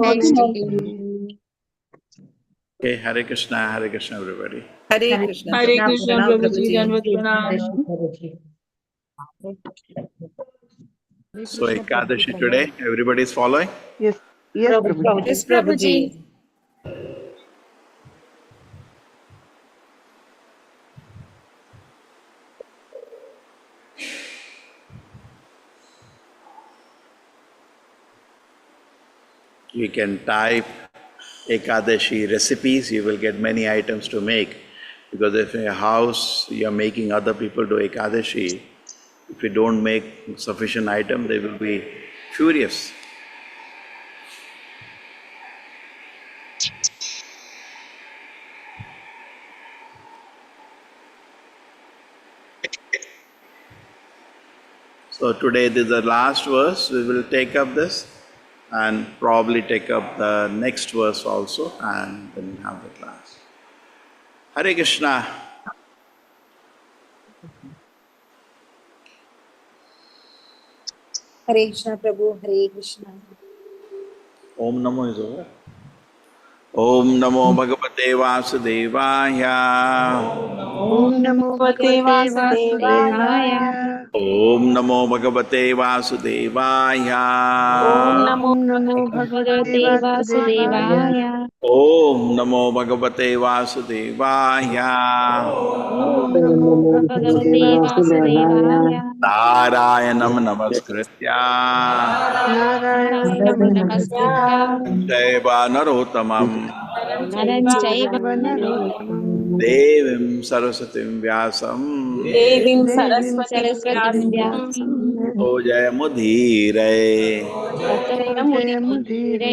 Okay, Hare Krishna, everybody. Hare Krishna. Hare Krishna, Prabhuji, Dandavat Pranam. So Ekadashi today, everybody is following? Yes, Prabhuji. Yes, Prabhuji. You can type Ekadashi recipes, you will get many items to make. Because if in a house you are making other people do Ekadashi, if you don't make sufficient item, they will be furious. So today this is the last verse, we will take up this and probably take up the next verse also and then have the class. Hare Krishna. Hare Krishna, Prabhu. Hare Krishna. Om Namo is over. Om Namo Bhagavate Vasudevaya. Om Namo Bhagavate Vasudevaya. Om Namo Bhagavate Vasudevaya. Om Namo Bhagavate Vasudevaya. Om Namo Bhagavate Vasudevaya. Om Namo Bhagavate Vasudevaya. Narayanam Namaskritya. Narayanam Namaskritya. Deva Narottamam. Devim Saraswatim Vyasam. Devim Saraswati Ojaya Mudhire.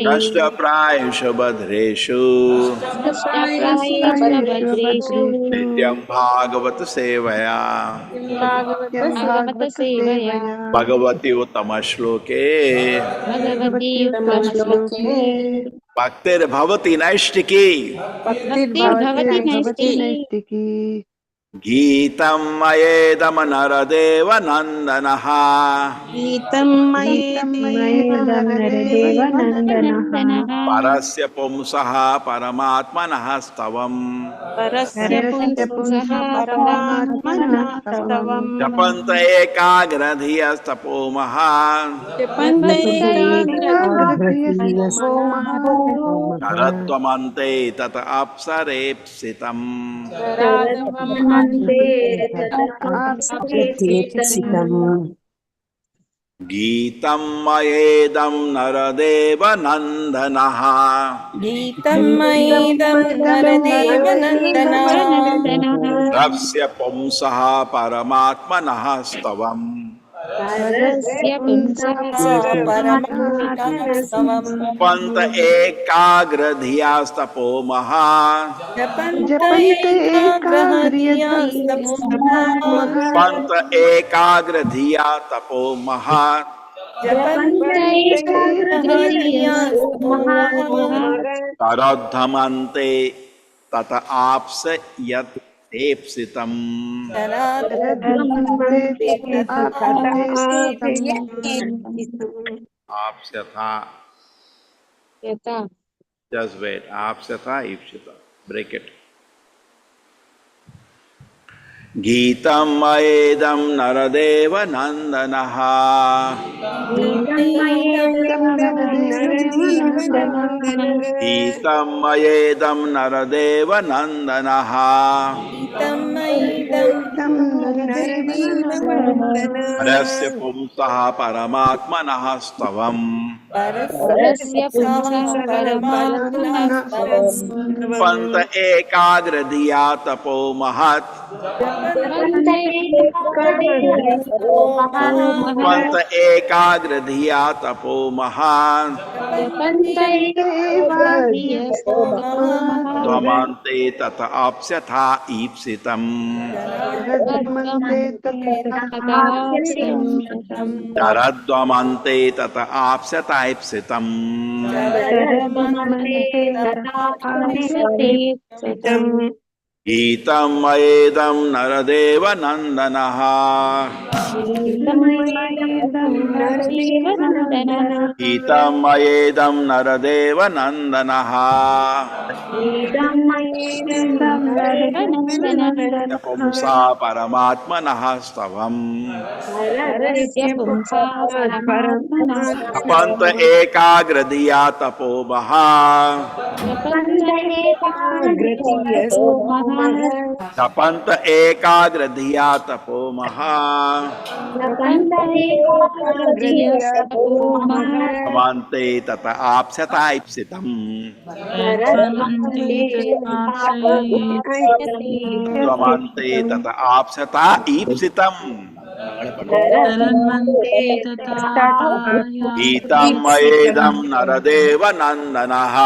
Nashta Prayusha Badreshu. Nityam Bhagavata Sevaya. Bhagavati Uttama Shloke. Bhaktir Bhavati Naishtiki. Geetam Mayedam Naradeva Nandanaha. Parasya Pumsaha Paramatmanaha Stavam. Japanta Ekagradhiyas Tapomaha. Karadvamante Tata Apsarepsitam. Geetam Mayedam Naradeva Nandanaha. Rapsya Pumsaha Paramatmanaha Stavam. Panta Ekagradhiyas Tapomaha. Panta Ekagradhiya Tapomaha. Taradhamante Tata Apsa Yat Epsitam. Apsyatha. Just wait. Apsyatha Ipsyata. Break it. Geetam Mayedam Naradeva Nandanaha. Geetam Mayedam Naradeva Nandanaha. Parasya Pumsaha Paramatmanaha Stavam. Panta Ekagradhiya Tapo Mahat. Panta Ekagradhiya Tapo Mahat. Dhamante Tata Apsyatha Ipsitam. Jaradvamante Tata Apsyatha Ipsitam. Geetam Mayedam Naradeva Nandanaha. नरदेवनन्दनः गीतं मयेदं नरदेवनन्दनः ईदं मयेदं नरदेवनन्दनः पुंसा परमात्मनः स्तवम् परस्य पुंसा परमात्मना जपन्त एकाग्रधिया तपोमहा जपन्त एकाग्रतपो महः जपन्त एकाग्रधिया तपोमहा जपन्त एकाग्रतपो महः रमन्ते तत आप्स्यता इप्सितम् रमन्ते तथाप्यते रमन्ते तत आप्स्यता ईप्सितम् रमन्ते तथाप्यते गीतं मयेदं नरदेवनन्दनः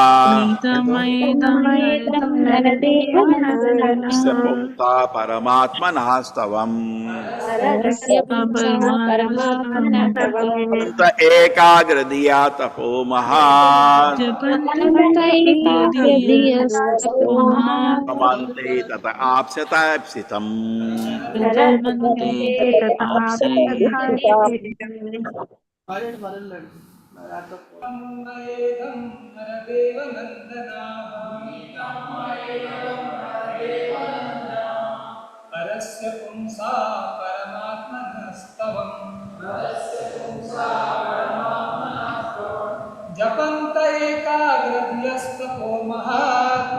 गीतमयेदं नरदेवनन्दनः स्य पुंसा परमात्मनः स्तवम् परस्य पुंसा परमात्मनः जपन्त एकाग्रधिया तपोमहा जपन्त एकाग्रधियस्तपो रमन्ते तत आप्स्यता इप्सितम् रमन्ते तथाप्यते परस्य पुंसा परमात्मनस्तवम् जपन्त एकाग्रधियस्तपो महत्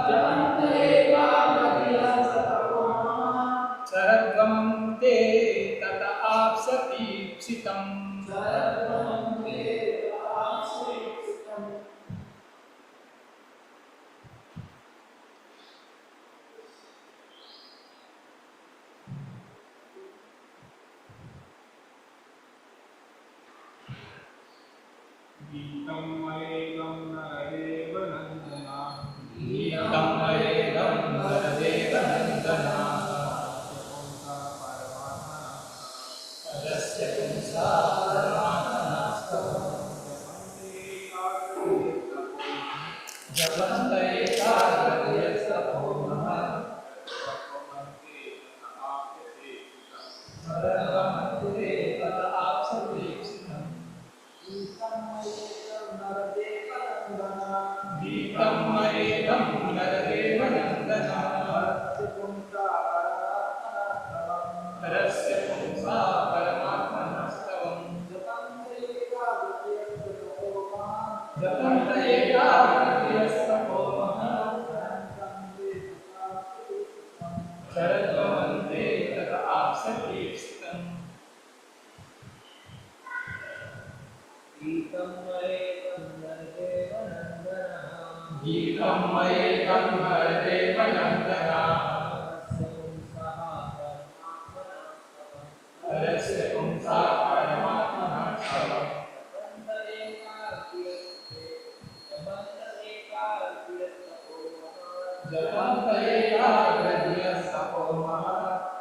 शरद्गमन्ते तत आप्स्यतीप्सितम् गीतं मयेदं नरदेवनन्दना परस्य पुंसा जपन्त एकाग्रधियस्तपो महत् रमन्ते तत आप्स्यतीप्सितम् गीतं मयेदं नरदेवनन्दना परस्य पुंसा परमात्मनस्तवम् जपन्त एकाग्रधियस्तपो महत् शरद्गमन्ते तत आप्स्यतीप्सितम् गीतं मयेदं नरदेवनन्दना परस्य पुंसा परमात्मनः स्तवम् जपन्त एकाग्रधियस्तपो महत्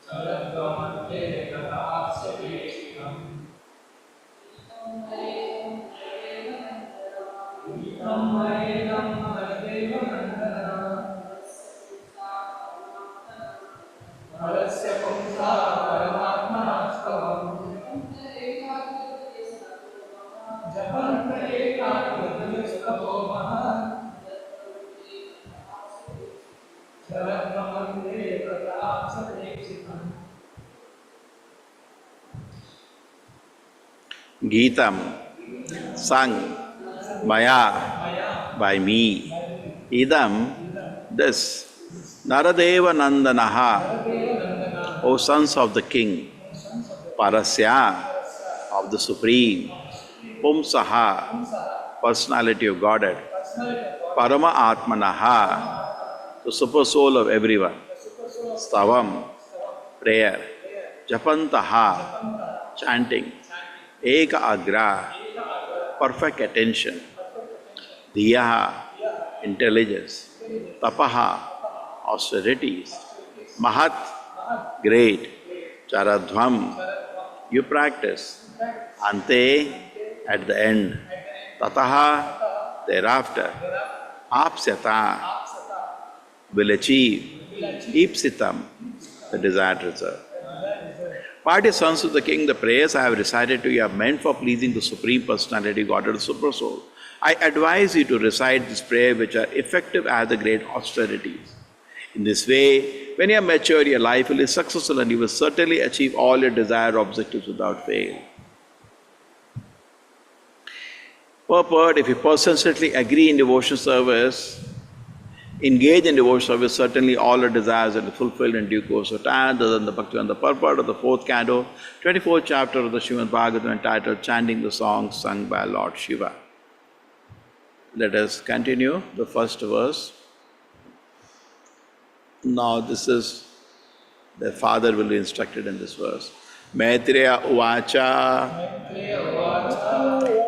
शरद्गमन्ते तत आप्स्यतीप्सितम् गीतं मयेदं नरदेवनन्दना परस्य पुंसा परमात्मनः स्तवम् जपन्त एकाग्रधियस्तपो महत् शरद्गमन्ते तत आप्स्यतीप्सितम् Geetam sung maya by me. Idam, this Naradeva Nandanaha, O sons of the king, Parasya, of the Supreme, Pumsaha, personality of Godhead, Parama Atmanaha, the super soul of everyone, Stavam, prayer, Japantaha, chanting, Eka Agra, perfect attention, Dhiyaha, intelligence, Tapaha, austerities, Mahat, great, Charadhvam, you practice, Ante, at the end, Tataha, thereafter, Apsyata, will achieve, Ipsitam, the desired result. Party sons of the king, the prayers I have recited to you are meant for pleasing the Supreme Personality, Godhead, the Super Soul. I advise you to recite this prayer, which are effective as the great austerities. In this way, when you are mature, your life will be successful and you will certainly achieve all your desired objectives without fail. Purport: if you persistently agree in devotion service, engage in devotion service, certainly all your desires will be fulfilled in due course of time. Other than the Bhakti and the purport of the 4th canto, 24th chapter of the Srimad Bhagavatam, entitled Chanting the Songs Sung by Lord Shiva. Let us continue the first verse. Now this is, the father will be instructed in this verse. Maitreya uvacha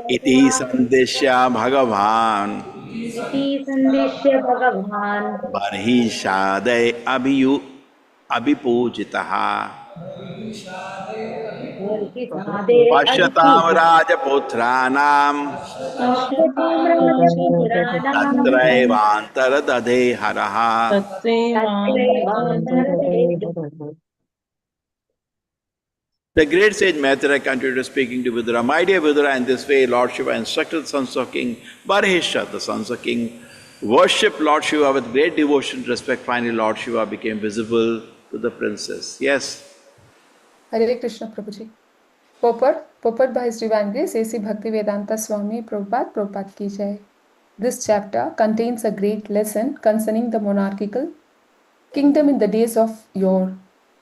iti sandeshya bhagavan इति सन्दिश्य भगवान् barhishade abhipujitaha बर्हिसादे Pashyatam अधिपूजितः rajaputranam पश्यतां पश्यतां राजपुत्राणाम् tatraivantaradadhe haraha. तत्रैवान्तरते. The great sage Maitreya continued speaking to Vidura. My dear Vidura, in this way Lord Shiva instructed the sons of King Barhisha. The sons of King worshipped Lord Shiva with great devotion and respect. Finally, Lord Shiva became visible to the princess. Yes. Hare Krishna Prabhuji. Purport by His Divine Grace A.C. Bhaktivedanta Swami Prabhupada ki jai. This chapter contains a great lesson concerning the monarchical kingdom in the days of yore.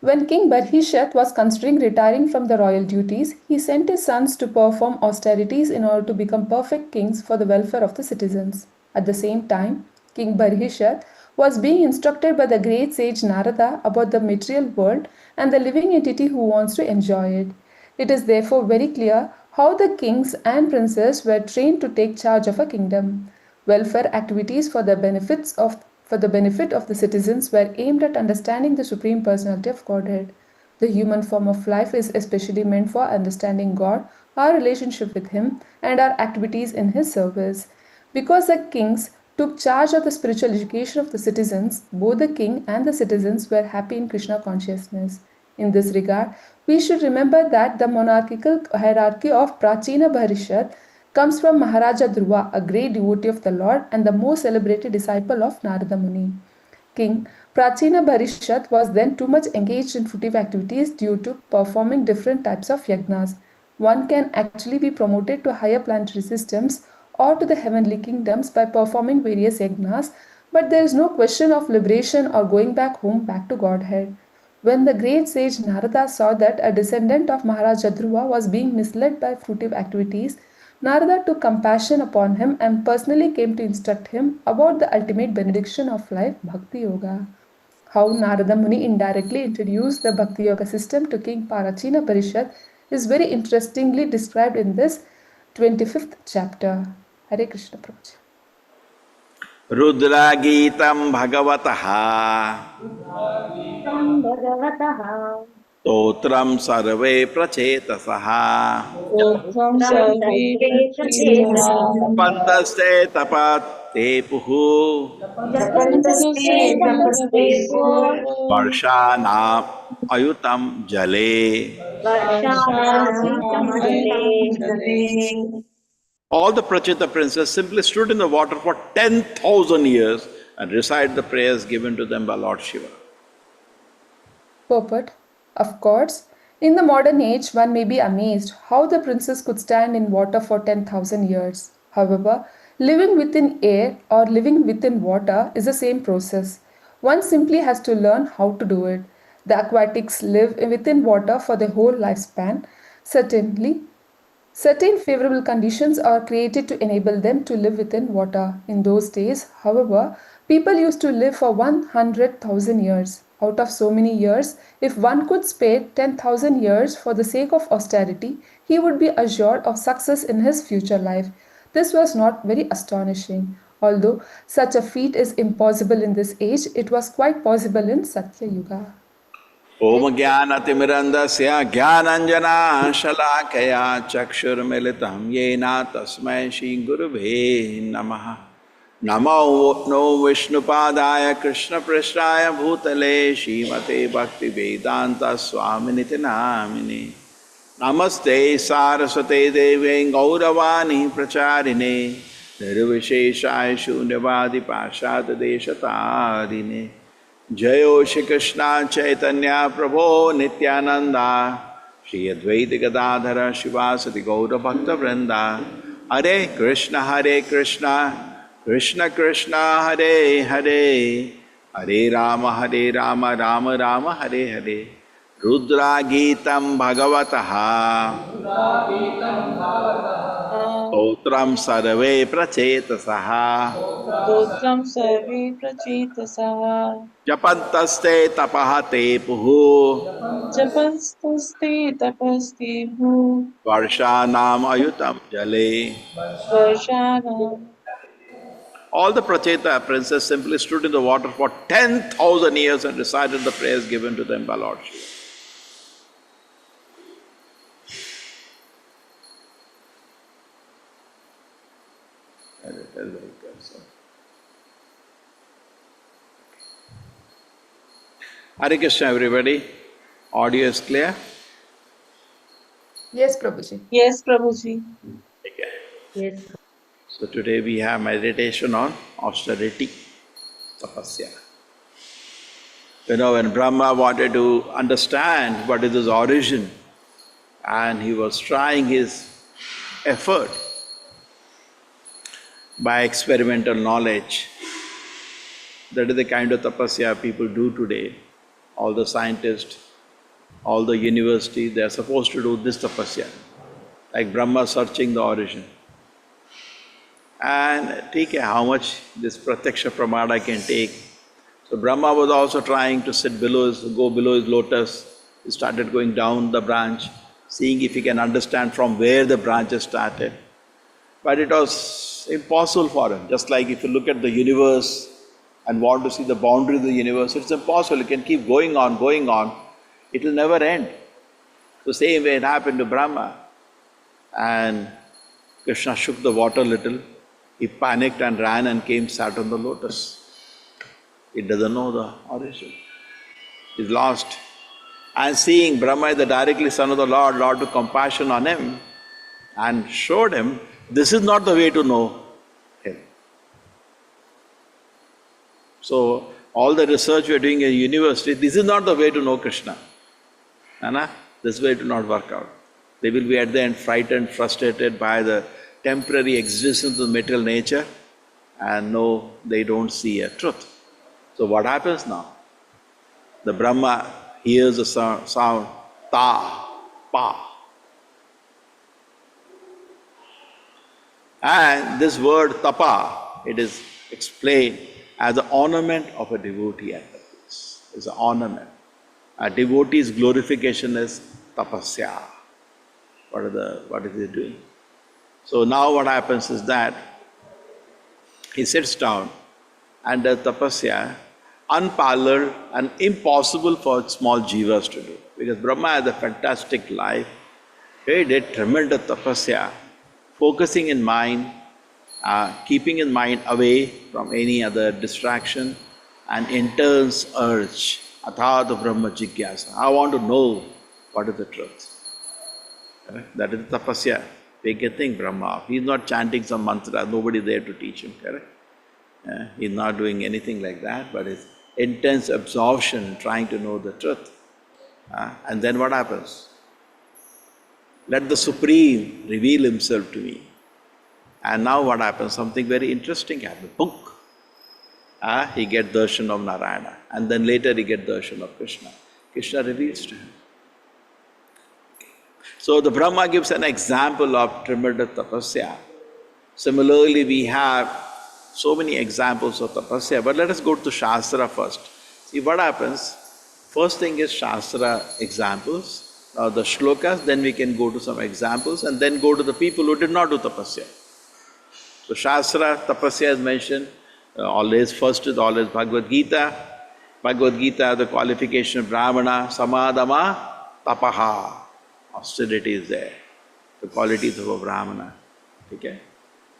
When King Barhishat was considering retiring from the royal duties, he sent his sons to perform austerities in order to become perfect kings for the welfare of the citizens. At the same time, King Barhishat was being instructed by the great sage Narada about the material world and the living entity who wants to enjoy it. It is therefore very clear how the kings and princes were trained to take charge of a kingdom. Welfare activities for the benefit of the citizens were aimed at understanding the Supreme Personality of Godhead. The human form of life is especially meant for understanding God, our relationship with Him, and our activities in His service. Because the kings took charge of the spiritual education of the citizens, both the king and the citizens were happy in Krishna consciousness. In this regard, we should remember that the monarchical hierarchy of Prachina Bharishat comes from Maharaja Dhruva, a great devotee of the Lord and the most celebrated disciple of Narada Muni. King Prachina Bharishat was then too much engaged in fruitive activities due to performing different types of yagnas. One can actually be promoted to higher planetary systems or to the heavenly kingdoms by performing various yagnas, but there is no question of liberation or going back home, back to Godhead. When the great sage Narada saw that a descendant of Maharaja Dhruva was being misled by fruitive activities, Narada took compassion upon him and personally came to instruct him about the ultimate benediction of life, Bhakti Yoga. How Narada Muni indirectly introduced the Bhakti Yoga system to King Prachina Bharishat is very interestingly described in this 25th chapter. Hare Krishna Prabhuji. Rudra Gitam Bhagavataha तं भगवतः Totram Sarve Prachetasaha स्तोत्रं तं सर्वे सर्वे प्रचेतसः प्रचेतसः Pantaste Tapat Te Puhu जपन्तस्ते जपन्तस्य तपस्ते को Varshana Ayutam Jale. वर्षाणामृतमस्ते वर्षाणामृतं जले. जले. All the Pracheta princes simply stood in the water for 10,000 years and recited the prayers given to them by Lord Shiva. Purport. Of course, in the modern age, one may be amazed how the princess could stand in water for 10,000 years. However, living within air or living within water is the same process. One simply has to learn how to do it. The aquatics live within water for their whole lifespan. Certain favorable conditions are created to enable them to live within water. In those days, however, people used to live for 100,000 years. Out of so many years, if one could spare 10,000 years for the sake of austerity, he would be assured of success in his future life. This was not very astonishing. Although such a feat is impossible in this age, it was quite possible in Satya Yuga. Om Jnanatimirandasya Jnananjana Shalakaya Chakshurmilitam Yena Tasmai Shri Gurubhe Namaha. Namo no Vishnupadaya Krishna Prasthaya Bhutale Shrimate Bhakti Vedanta Swaminiti Namini Namaste Saraswate Deve Gauravani Pracharine Nirvisheshaya Shunyavadi Pashad Deshatarine Jayo Shri Krishna Chaitanya Prabhu Nityananda Shri Advaita Gadadhara Shivasati Gaura Bhakta Vrinda Hare Krishna Krishna Krishna Hare Hare Hare Rama Rama Rama Hare Hare Rudra Gitam Bhagavataha Stotram Sarve Prachetasaha स्तोत्रं सर्वे प्रचेतसः Japantaste Tapahate Puhu जपस्तस्ते तपस्ते भू Varshanam Ayutam Jale. वर्षाणाम् All the Pracheta princes simply stood in the water for 10,000 years and recited the prayers given to them by Lord Shiva. Hare Krishna, everybody. Audio is clear? Yes, Prabhuji. Yes, Prabhu ji. Okay. Yes. So today we have meditation on austerity, tapasya. You know, when Brahma wanted to understand what is his origin, and he was trying his effort by experimental knowledge, that is the kind of tapasya people do today. All the scientists, all the universities, they are supposed to do this tapasya, like Brahma searching the origin. And take how much this pratyaksha pramana can take. So Brahma was also trying to go below his lotus. He started going down the branch, seeing if he can understand from where the branches started. But it was impossible for him. Just like if you look at the universe and want to see the boundary of the universe, it's impossible. You can keep going on. It will never end. The same way it happened to Brahma. And Krishna shook the water a little. He panicked and ran and sat on the lotus. He doesn't know the origin. He's lost. And seeing Brahma is the directly son of the Lord took compassion on him and showed him this is not the way to know him. So all the research we are doing in university, this is not the way to know Krishna. This way to not work out. They will be at the end frightened, frustrated by the temporary existence of material nature, and no, they don't see a truth. So what happens now? The Brahma hears a sound, ta, pa. And this word tapa, it is explained as the ornament of a devotee at the place. It's an ornament. A devotee's glorification is tapasya. What is he doing? So now what happens is that he sits down and does tapasya, unparalleled and impossible for small jivas to do. Because Brahma has a fantastic life. He did tremendous tapasya, focusing in mind, keeping his mind away from any other distraction, and intense urge, athāta brahma jigyasa. I want to know what is the truth. Correct? That is tapasya. We can think Brahma. He is not chanting some mantra, nobody there to teach him, correct? He is not doing anything like that, but his intense absorption in trying to know the truth. And then what happens? Let the Supreme reveal himself to me. And now what happens? Something very interesting happens. Book. He gets darshan of Narayana. And then later he gets darshan of Krishna. Krishna reveals to him. So the Brahma gives an example of tremendous tapasya. Similarly, we have so many examples of tapasya, but let us go to Shastra first. See what happens. First thing is Shastra examples, the shlokas, then we can go to some examples, and then go to the people who did not do tapasya. So Shastra, tapasya is mentioned, always first is always Bhagavad Gita. Bhagavad Gita, the qualification of Brahmana, samadama, tapaha. Austerity is there, the qualities of a Brahmana. Okay?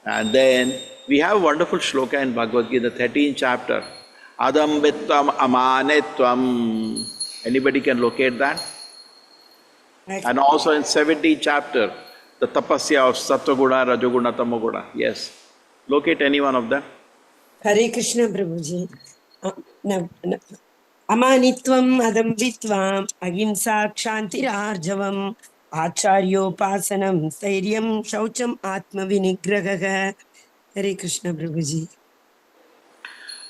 And then we have a wonderful shloka in Bhagavad Gita, 13th chapter. Adambitvam amanetvam. Anybody can locate that? And also in 17th chapter, the tapasya of Sattva-guna, Rajoguna, Tamoguna. Yes. Locate any one of them. Hare Krishna Prabhuji. Amanitvam adambitvam ahimsa kshantirarjavam acharyopasanam stairyam shaucham atma vinigragaha. Hare Krishna Prabhuji.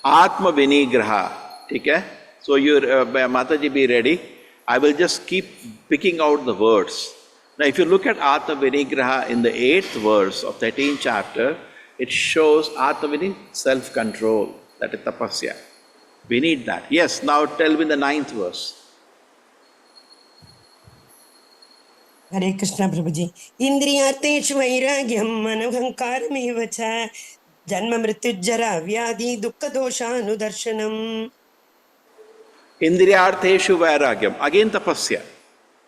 Atma Vinigraha. Okay? So you, Mataji, be ready. I will just keep picking out the words. Now, if you look at Atma Vinigraha in the 8th verse of 13th chapter, it shows Atma Vini, self-control. That is tapasya. We need that. Yes, now tell me the 9th verse. Hare Krishna Prabhuji. Indriyateshu vairagyam manahankarameva cha janma mrityujjara vyadi dukkha doshanudarshanam. Indriyartheshu vairagyam. Again tapasya.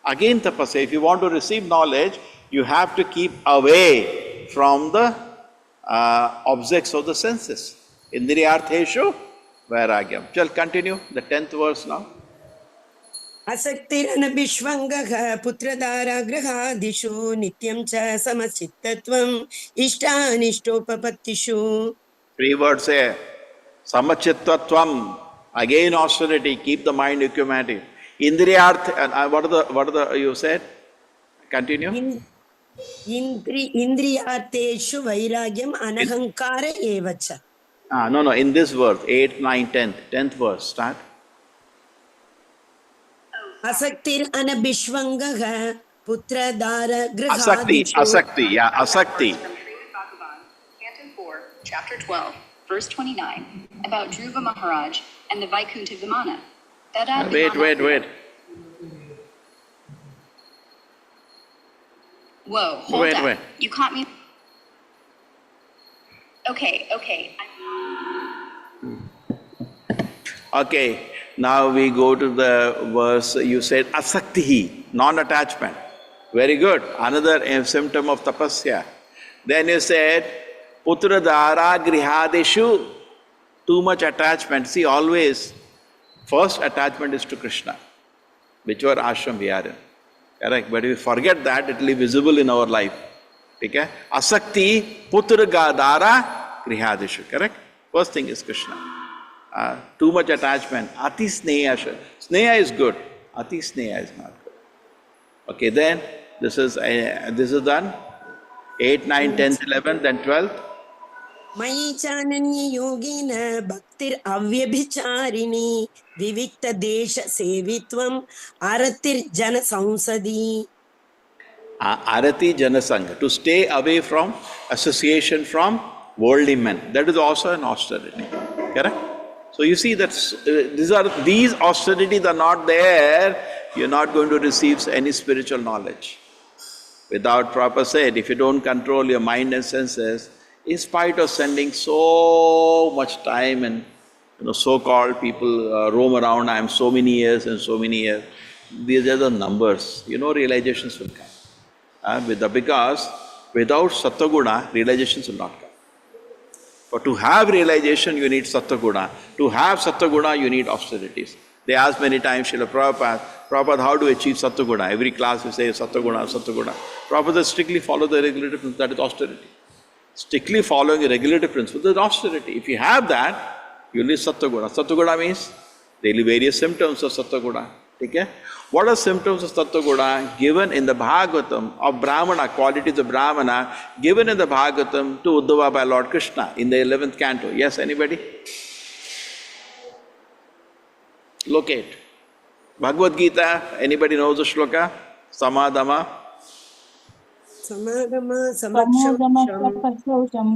Again tapasya. If you want to receive knowledge, you have to keep away from the objects of the senses. Indriyartheshu vairagyam. Shall continue the 10th verse now. Asaktiranabhishvangaha putradaragrahadishu nityam cha samachittatvam ishtanishtopapatishu. 3 words here. Samachittatvam. Again austerity. Keep the mind equanimity. Indriyarth. And what are the you said? Continue. Indriyarteshu vairagyam anahankara evacha. No. In this verse, 8, 9, 10th. 10th verse. Start. Asaktir anabhishvangaha putradara Asakti. grahadishu. Asakti. Yeah. Asakti. From Srimad Bhagavatam, Canto 4, Chapter 12, Verse 29, about Dhruva Maharaj and the Vaikuntha Vimana. Wait. Whoa, hold Wait, up. wait. You caught me. Okay. Okay. Now we go to the verse. You said asakti, non-attachment. Very good. Another symptom of tapasya. Then you said putra dara grihadeshu. Too much attachment. See, always first attachment is to Krishna, whichever ashram we are in. Correct? But if we forget that, it will be visible in our life. Okay? Asakti putra dara grihadeshu. Correct? First thing is Krishna. Too much attachment. Ati sneha. Sneha is good. Ati sneha is not good. Okay, then this is done. 8, 9, 10, 11, then 12th. Mayi chananya yogena bhaktir avyabhicharini vivikta desha sevitvam aratir jana samsadi. Arati Janasangha. To stay away from association from worldly men. That is also an austerity. Correct? So you see that these austerities are not there, you're not going to receive any spiritual knowledge. Without proper said, if you don't control your mind and senses, in spite of spending so much time and so-called people roam around, I am so many years and so many years, these are the numbers, realizations will come. Because without Sattva-guna, realizations will not come. But to have realization, you need Sattva-guna. To have Sattva-guna, you need austerities. They ask many times, Srila Prabhupada, how to achieve Sattva-guna? Every class we say Sattva-guna. Prabhupada strictly follow the regulative principle, that is austerity. Strictly following a regulative principle, that is austerity. If you have that, you need Sattva-guna. Sattva-guna means daily various symptoms of Sattva-guna. Okay? What are symptoms of Sattva-guna given in the Bhagavatam of Brahmana, qualities of Brahmana, given in the Bhagavatam to Uddhava by Lord Krishna in the 11th canto? Yes, anybody? Locate. Bhagavad Gita, anybody knows the shloka? Samadama. Samadama Samodama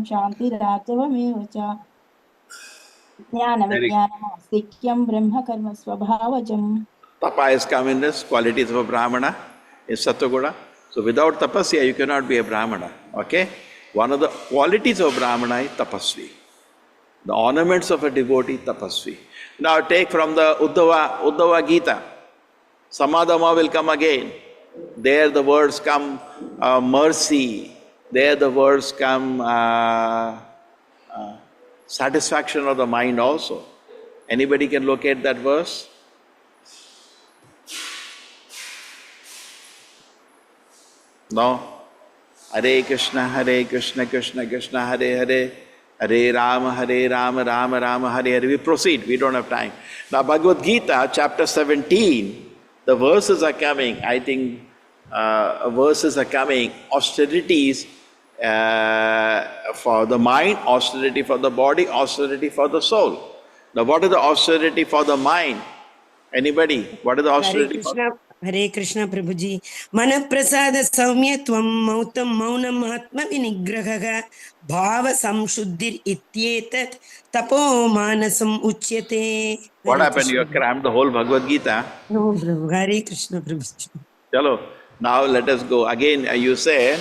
Shantirajavameva cha Jnana Vijnanam Brahma Karma Swabhavajam. Tapa is come in this, qualities of a Brahmana is Sattva-guna. So without tapasya, you cannot be a Brahmana. Okay? One of the qualities of Brahmana is tapasvi. The ornaments of a devotee, tapasvi. Now take from the Uddhava Gita. Samadama will come again. There the words come mercy, There the words come satisfaction of the mind also. Anybody can locate that verse? No? Hare Krishna, Krishna Krishna, Hare Hare, Hare Rama, Rama Rama, Hare Hare. We proceed, we don't have time. Now Bhagavad Gita, chapter 17, the verses are coming, I think verses are coming, austerities for the mind, austerity for the body, austerity for the soul. Now what is the austerity for the mind? Anybody? What is the austerity for? Hare Krishna Prabhuji. Mana prasada saumyatvam mautam maunam atma vinigraha bhava samshuddhir ityetat tapo manasam uchyate. What happened? You have crammed the whole Bhagavad Gita. No, Prabhu. Hare Krishna Prabhuji. Chalo. Now let us go. Again, you say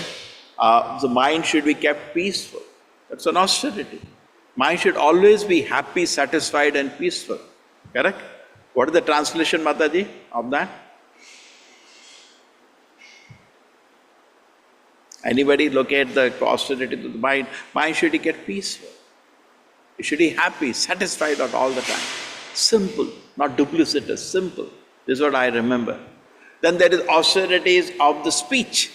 the mind should be kept peaceful. That's an austerity. Mind should always be happy, satisfied and peaceful. Correct? What is the translation, Mataji, of that? Anybody locate the austerity to the mind? Mind should get peaceful. It should be happy, satisfied all the time. Simple, not duplicitous, simple. This is what I remember. Then there is austerities of the speech.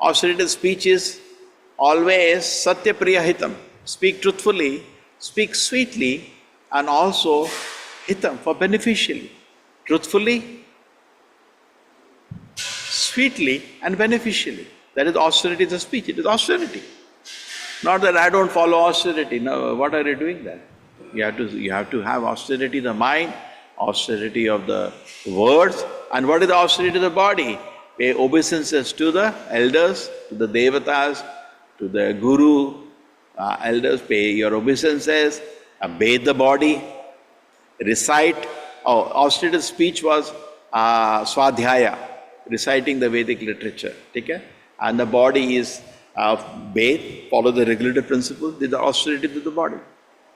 Austerity of speech is always satya priya hitam. Speak truthfully, speak sweetly, and also hitam, for beneficially. Truthfully, sweetly, and beneficially. That is austerity of the speech. It is austerity. Not that I don't follow austerity. No, what are you doing there? You have to have austerity of the mind, austerity of the words, and what is the austerity of the body? Pay obeisances to the elders, to the devatas, to the guru, elders, pay your obeisances, bathe the body, recite. Austerity of speech was swadhyaya, reciting the Vedic literature. Okay? And the body is bathe, follow the regulative principles, this is the austerity to the body.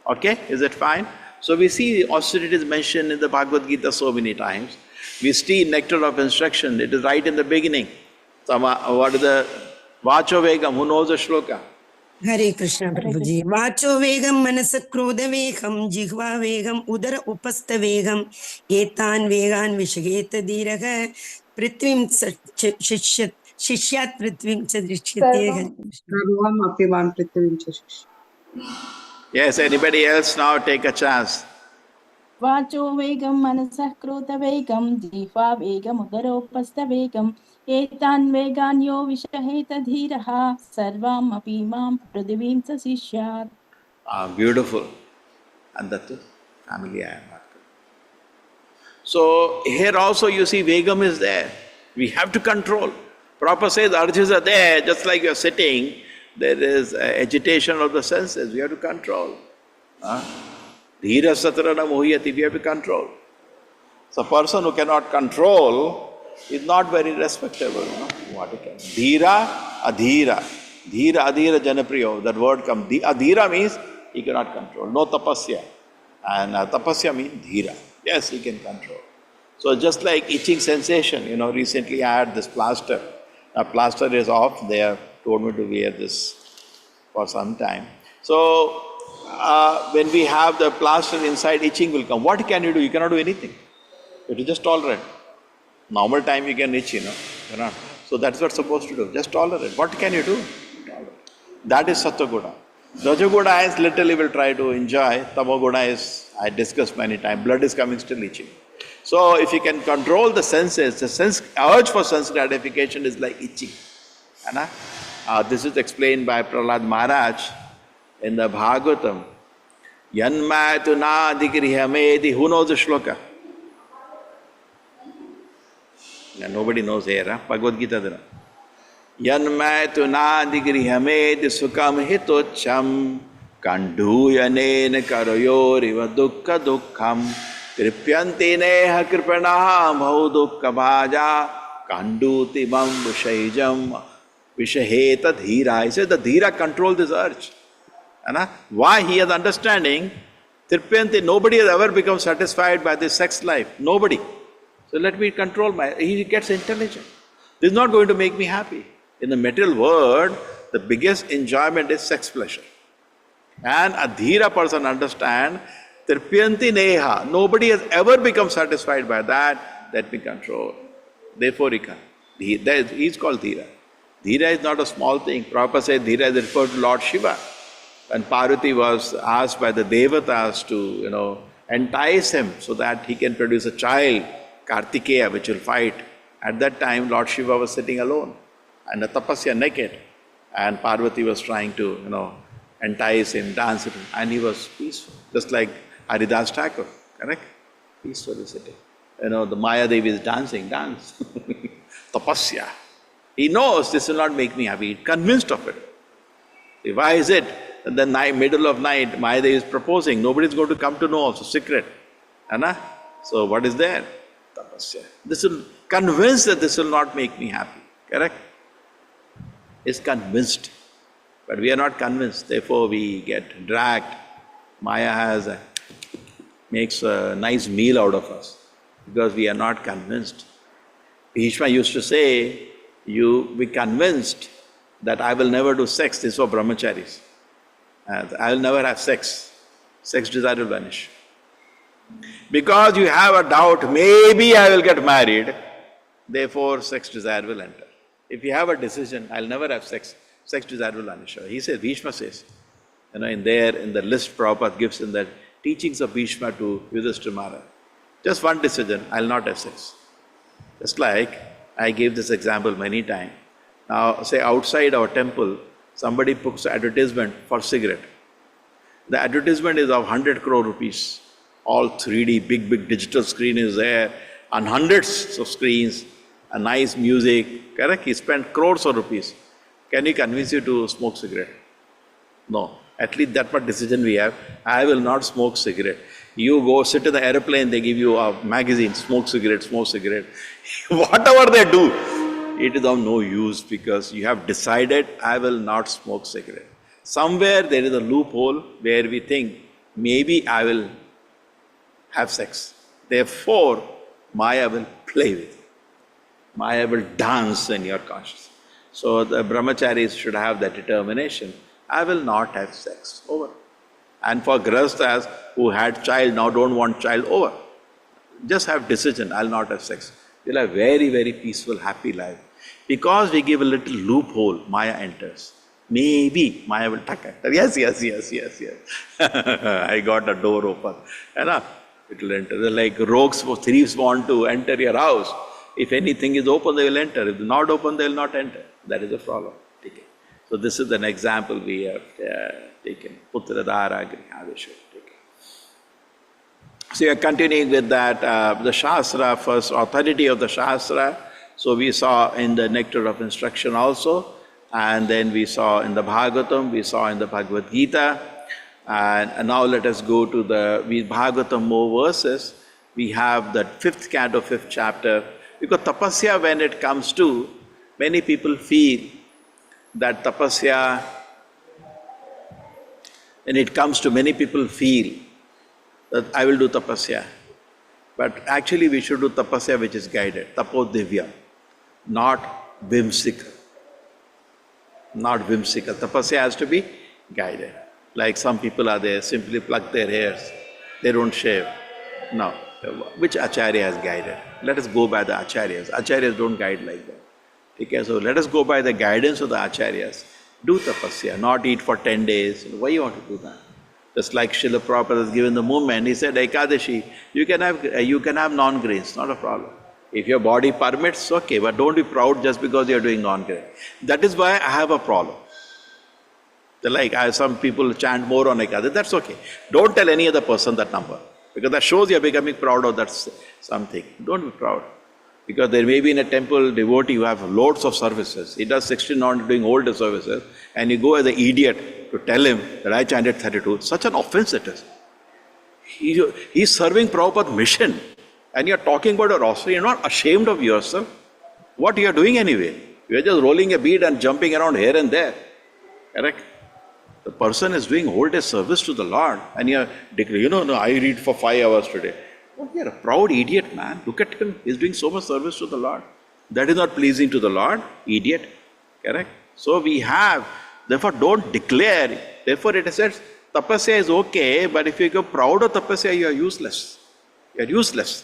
Okay, is it fine? So we see austerity is mentioned in the Bhagavad Gita so many times. We see nectar of instruction, it is right in the beginning. What is the Vacho Vegam, who knows the shloka? Hare Krishna Prabhuji. Vacho Vegam Manasa Krodha Vegam Jihva Vegam Udara Upasta Vegam Etan Vegan Vishageta Diraga Prithvim Shishyat Prithvim Sadrishyate. Sarvam apivan prithvim chashish. Yes, anybody else now take a chance. Vacho vegam manasah krota vegam jiva vegam udaropasta vegam etan vegan yo vishaheta dhiraha sarvam api mam pradivim sasishyat. Beautiful. And that is family I am not. So here also you see Vegam is there. We have to control. Prabhupada says urges are there, just like you are sitting, there is agitation of the senses, we have to control. Dhira satrana mohiyati, we have to control. So a person who cannot control is not very respectable. What it can. Dhira, adhira. Dhira, adhira, janapriyo. That word comes. Adhira means he cannot control. No tapasya. And tapasya means dhira. Yes, he can control. So just like itching sensation, recently I had this plaster. Now plaster is off. They have told me to wear this for some time. So when we have the plaster inside, itching will come. What can you do? You cannot do anything. You have to just tolerate. Normal time you can itch, cannot. So that's what supposed to do. Just tolerate. What can you do? Tolerate. That is Sattva-guna. Raja-guna is literally will try to enjoy. Tamo-guna is, I discussed many times, blood is coming still itching. So if you can control the senses, the urge for sense gratification is like itching. This is explained by Prahlad Maharaj in the Bhagavatam. Yanmaitu na digrihamedi. Who knows the shloka? Nobody knows here, Bhagavad Gita. Yanmaitu na digrihamedi sukam hitocham kanduyanena karoyoriva dukkha dukkham kripyanti neha kripanaham bhau dukkha bhaja kanduti mam vishayjam vishaheta dhira. He says the dhira control this urge. Why? He has understanding. Tripyanti, nobody has ever become satisfied by this sex life. Nobody. So let me control he gets intelligent. This is not going to make me happy. In the material world, the biggest enjoyment is sex pleasure. And a dhira person understand, Tirpyanti neha, nobody has ever become satisfied by that, let me control. Therefore he is called dhira. Dhira is not a small thing. Prabhupada said dhira is referred to Lord Shiva. When Parvati was asked by the Devatas to, entice him so that he can produce a child, Kartikeya, which will fight. At that time, Lord Shiva was sitting alone and a tapasya naked. And Parvati was trying to, entice him, dance with him. And he was peaceful, just like Haridas Thakur, correct? Peacefully sitting. The Maya Devi is dancing, dance. Tapasya. He knows this will not make me happy. He's convinced of it. Why is it? In the middle of night, Maya Devi is proposing. Nobody is going to come to know also, secret. So what is there? Tapasya. This will convince that this will not make me happy. Correct? Is convinced. But we are not convinced. Therefore we get dragged. Maya makes a nice meal out of us. Because we are not convinced. Bhishma used to say, you be convinced that I will never do sex. This is for brahmacharis. I will never have sex. Sex desire will vanish. Because you have a doubt, maybe I will get married, therefore sex desire will enter. If you have a decision, I will never have sex, sex desire will vanish. He says, Bhishma says, in the list Prabhupada gives in the teachings of Bhishma to Yudhishthira Maharaj, just one decision, I will not have sex. Just like I gave this example many times. Now, say outside our temple, somebody puts an advertisement for cigarette. The advertisement is of 100 crore rupees. All 3D, big digital screen is there, and hundreds of screens, a nice music, correct? He spent crores of rupees. Can he convince you to smoke cigarette? No. At least that much decision we have. I will not smoke cigarette. You go sit in the airplane, they give you a magazine, smoke cigarette, smoke cigarette. Whatever they do, it is of no use because you have decided, I will not smoke cigarette. Somewhere there is a loophole where we think, maybe I will have sex. Therefore, Maya will play with you. Maya will dance in your consciousness. So the brahmacharis should have that determination. I will not have sex. Over. And for grahasthas who had child, now don't want child, over. Just have decision, I will not have sex. You'll have very peaceful, happy life. Because we give a little loophole, Maya enters. Maybe Maya will tuck enter. Yes. I got a door open. It will enter. Like rogues or thieves want to enter your house. If anything is open, they will enter. If not open, they will not enter. That is a problem. Okay. So this is an example we have taken. Putra Dara Grihadeshu. So we are continuing with that, the Shastra, first authority of the Shastra. So we saw in the Nectar of Instruction also, and then we saw in the Bhagavatam, we saw in the Bhagavad Gita, and now let us go to the Bhagavatam more verses. We have the 5th canto, 5th chapter, because tapasya, when it comes to, many people feel that tapasya, when it comes to, many people feel that I will do tapasya. But actually we should do tapasya which is guided, tapodivya, not whimsical. Not whimsical. Tapasya has to be guided. Like some people are there, simply pluck their hairs, they don't shave. No. Which acharya has guided? Let us go by the acharyas. Acharyas don't guide like that. Okay, so let us go by the guidance of the acharyas. Do tapasya, not eat for 10 days. Why you want to do that? Just like Srila Prabhupada has given the movement, he said, Ekadashi, you can have non-grains, not a problem. If your body permits, okay, but don't be proud just because you are doing non-grain. That is why I have a problem. Like some people chant more on Ekadashi, that's okay. Don't tell any other person that number, because that shows you are becoming proud of that something. Don't be proud. Because there may be in a temple devotee who have loads of services. He does 16 on doing older services, and you go as an idiot to tell him that I chanted 32. Such an offense it is. He's serving Prabhupada's mission, and you're talking about a rosary. You're not ashamed of yourself. What you are doing anyway? You're just rolling a bead and jumping around here and there. Correct? The person is doing whole day service to the Lord, and you're declaring, no, I read for 5 hours today. Oh, you're a proud idiot, man. Look at him. He's doing so much service to the Lord. That is not pleasing to the Lord. Idiot. Correct? So we have, therefore don't declare. Therefore it is said, tapasya is okay, but if you go proud of tapasya, you are useless. You are useless.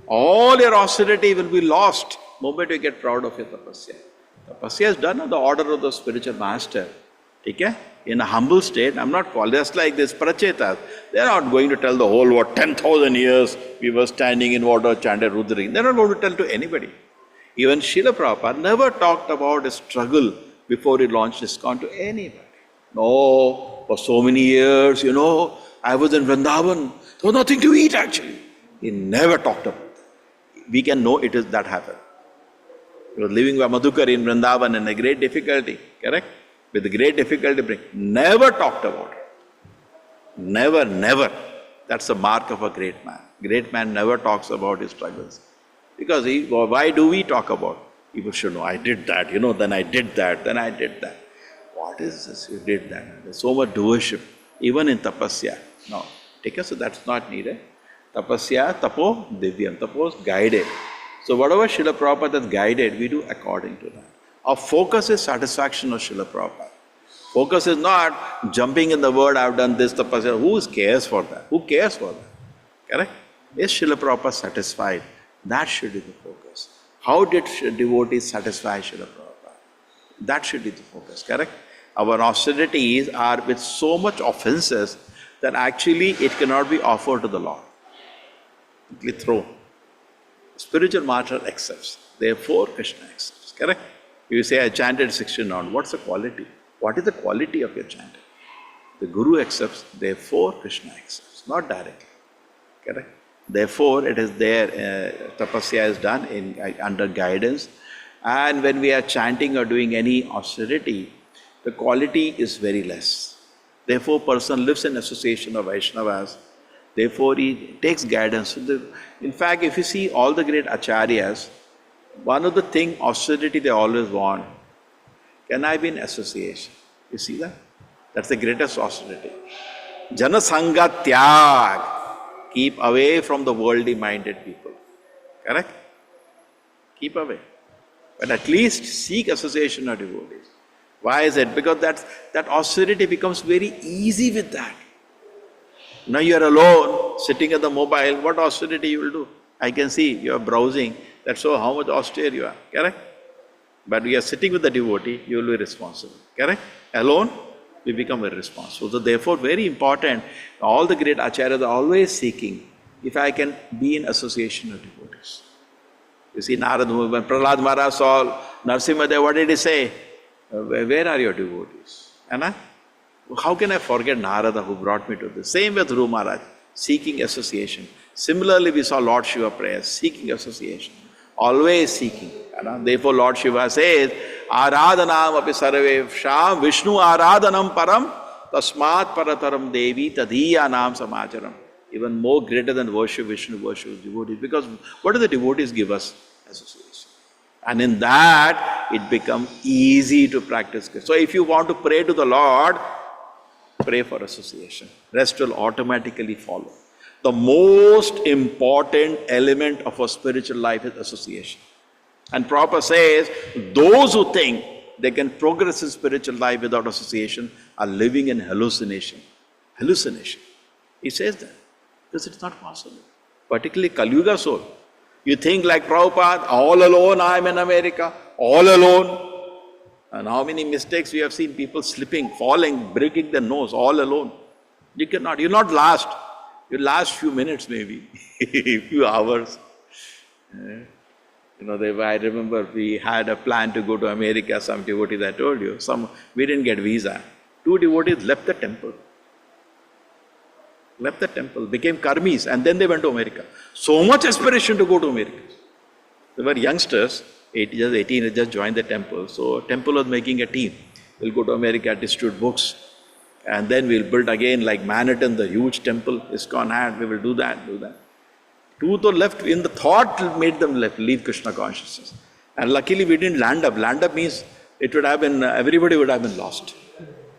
All your austerity will be lost the moment you get proud of your tapasya. Tapasya is done on the order of the spiritual master. Okay? In a humble state, I'm not called, just like this prachetas. They're not going to tell the whole world, 10,000 years we were standing in water, chanted Rudri. They're not going to tell to anybody. Even Srila Prabhupada never talked about his struggle before he launched ISKCON to anybody. No, for so many years, I was in Vrindavan. There was nothing to eat actually. He never talked about it. We can know it is that happened. He was living by Madhukar in Vrindavan in a great difficulty, correct? With great difficulty, never talked about it. Never, never. That's the mark of a great man. Great man never talks about his struggles. Because why do we talk about it? People should know, I did that, then I did that, then I did that. What is this? You did that. There's so much doership, even in tapasya. No, take us, so that's not needed. Tapasya, tapo, divyam. Tapo is guided. So whatever Srila Prabhupada has guided, we do according to that. Our focus is satisfaction of Srila Prabhupada. Focus is not jumping in the word, I've done this, tapasya. Who cares for that? Who cares for that? Correct? Is Srila Prabhupada satisfied? That should be the focus. How did devotees satisfy Srila Prabhupada? That should be the focus, correct? Our austerities are with so much offenses that actually it cannot be offered to the Lord. Simply thrown. Spiritual master accepts. Therefore, Krishna accepts, correct? You say, I chanted 16 rounds. What's the quality? What is the quality of your chanting? The Guru accepts, therefore Krishna accepts, not directly, correct? Therefore, it is there, tapasya is done under guidance. And when we are chanting or doing any austerity, the quality is very less. Therefore, person lives in association of Vaishnavas. Therefore, he takes guidance. In fact, if you see all the great acharyas, one of the things, austerity they always want, can I be in association? You see that? That's the greatest austerity. Jana Sangha Tyag. Keep away from the worldly minded people. Correct? Keep away. But at least seek association of devotees. Why is it? Because that austerity becomes very easy with that. Now you are alone, sitting at the mobile, what austerity you will do? I can see you are browsing, that's so how much austere you are, correct? But we are sitting with the devotee, you will be responsible, correct? Alone, we become very responsible. So therefore, very important, all the great acharyas are always seeking, if I can be in association of devotees. You see, Narada, when Prahlad Maharaj saw Narasimha, what did he say? Where are your devotees? And how can I forget Narada who brought me to this? Same with Dhruva Maharaj, seeking association. Similarly, we saw Lord Shiva prayers, seeking association, always seeking. Therefore, Lord Shiva says, Aradhanam api sarve sham Vishnu aradhanam param tasmat parataram devi tadhiyanam samacharam. Even more greater than worship Vishnu, worship devotees. Because what do the devotees give us? Association. And in that, it becomes easy to practice. So if you want to pray to the Lord, pray for association. Rest will automatically follow. The most important element of a spiritual life is association. And Prabhupada says, those who think they can progress in spiritual life without association are living in hallucination. Hallucination. He says that. Because it's not possible. Particularly Kali Yuga soul. You think like Prabhupada, all alone I am in America, all alone. And how many mistakes we have seen, people slipping, falling, breaking their nose, all alone. You cannot, you'll not last. You'll last few minutes maybe, few hours. I remember we had a plan to go to America, some devotees, I told you, we didn't get visa. 2 devotees left the temple. Became karmis, and then they went to America. So much aspiration to go to America. They were youngsters, 18, they just joined the temple. So temple was making a team. We'll go to America, distribute books, and then we'll build again like Manhattan, the huge temple, ISKCON had, we will do that. 2 though left, in the thought made them leave Krishna consciousness. And luckily we didn't land up. Land up means it would have been, everybody would have been lost.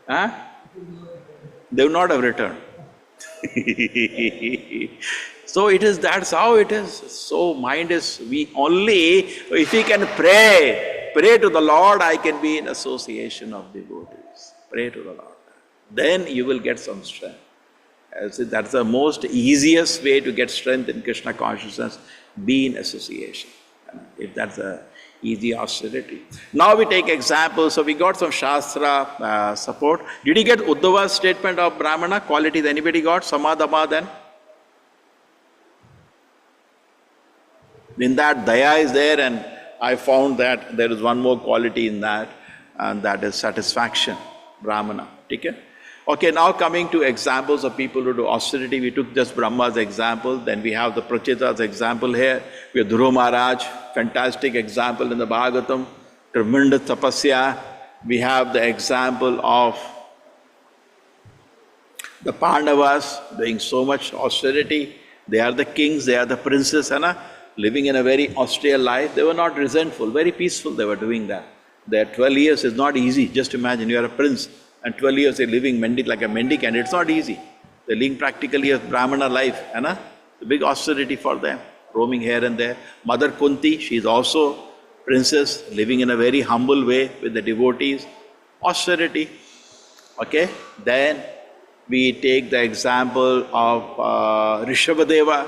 They would not have returned. So it is, that's how it is. So mind is, we only, if we can pray, pray to the Lord, I can be in association of devotees. Pray to the Lord. Then you will get some strength. That's the most easiest way to get strength in Krishna consciousness, be in association. If that's a easy austerity. Now we take examples. So we got some Shastra support. Did you get Uddhava's statement of Brahmana qualities? Anybody got Samadama then? In that, Daya is there, and I found that there is one more quality in that, and that is satisfaction, Brahmana. Okay? Okay, now coming to examples of people who do austerity, we took just Brahma's example, then we have the Pracheta's example here, we have Dhruva Maharaj, fantastic example in the Bhagavatam, tremendous tapasya. We have the example of the Pandavas doing so much austerity. They are the kings, they are the princes, living in a very austere life. They were not resentful, very peaceful they were doing that. Their 12 years is not easy. Just imagine you are a prince and 12 years they're living like a mendicant. It's not easy. They're living practically a Brahmana life. A big austerity for them, roaming here and there. Mother Kunti, she is also princess, living in a very humble way with the devotees. Austerity. Okay, then we take the example of Rishabhadeva.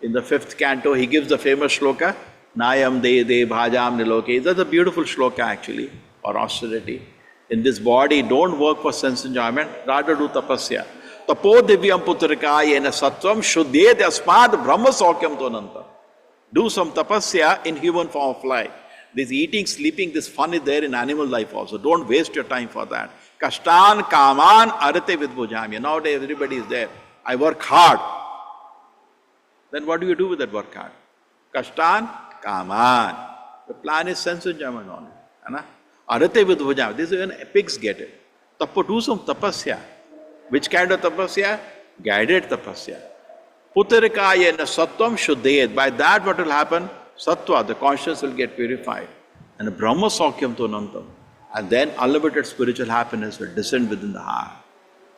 In the 5th canto, he gives the famous shloka, Nayam de bhajam niloke. That's a beautiful shloka actually, for austerity. In this body, don't work for sense enjoyment, rather do tapasya. Tapo divyam putrikayena sattvam shuddhyet asmad brahma saukyam tonanta. Do some tapasya in human form of life. This eating, sleeping, this fun is there in animal life also. Don't waste your time for that. Kashtan kaman arate vidbhujamya. Nowadays everybody is there. I work hard. Then what do you do with that work hard? Kashtan kaman. The plan is sense enjoyment on it. Arate vidbhujamya. This is when pigs get it. Tappo, do some tapasya. Which kind of tapasya? Guided tapasya. Putarikayena sattvam shuddhyet. By that what will happen? Sattva, the conscience will get purified. And Brahma Saukyam Tonantam. And then unlimited spiritual happiness will descend within the heart.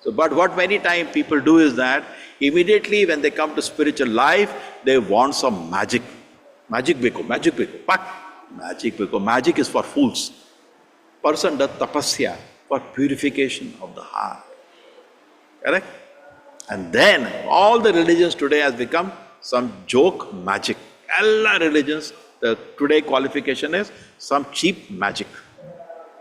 So, but what many times people do is that immediately when they come to spiritual life, they want some magic. Magic beko, pak. Magic beko. Magic is for fools. Person does tapasya for purification of the heart. Correct? And then all the religions today has become some joke magic. All religions, the today qualification is some cheap magic.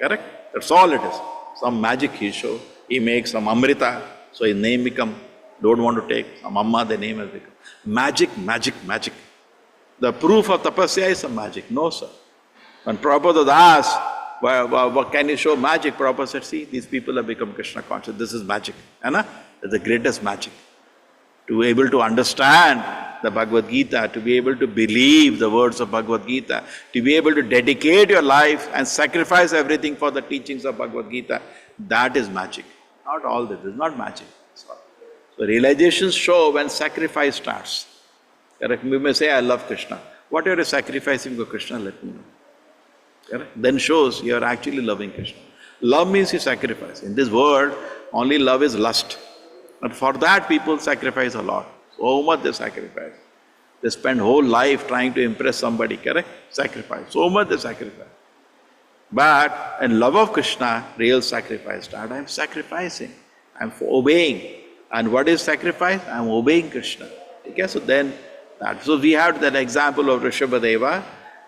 Correct? That's all it is. Some magic he show. He makes some Amrita, so his name become, don't want to take, some Amma, the name has become. Magic. The proof of tapasya is some magic. No, sir. When Prabhupada asked, what can you show magic? Prabhupada said, see, these people have become Krishna conscious. This is magic. It's the greatest magic. To be able to understand the Bhagavad Gita, to be able to believe the words of Bhagavad Gita, to be able to dedicate your life and sacrifice everything for the teachings of Bhagavad Gita, that is magic. Not all this is not magic. So realizations show when sacrifice starts. Correct? You may say, I love Krishna. What are you sacrificing for Krishna? Let me know. Correct? Then shows you are actually loving Krishna. Love means you sacrifice. In this world, only love is lust. But for that, people sacrifice a lot. So much they sacrifice. They spend whole life trying to impress somebody, correct? Sacrifice. So much they sacrifice. But in love of Krishna, real sacrifice starts. I am sacrificing. I am obeying. And what is sacrifice? I am obeying Krishna. Okay, so then, so we have that example of Rishabhadeva.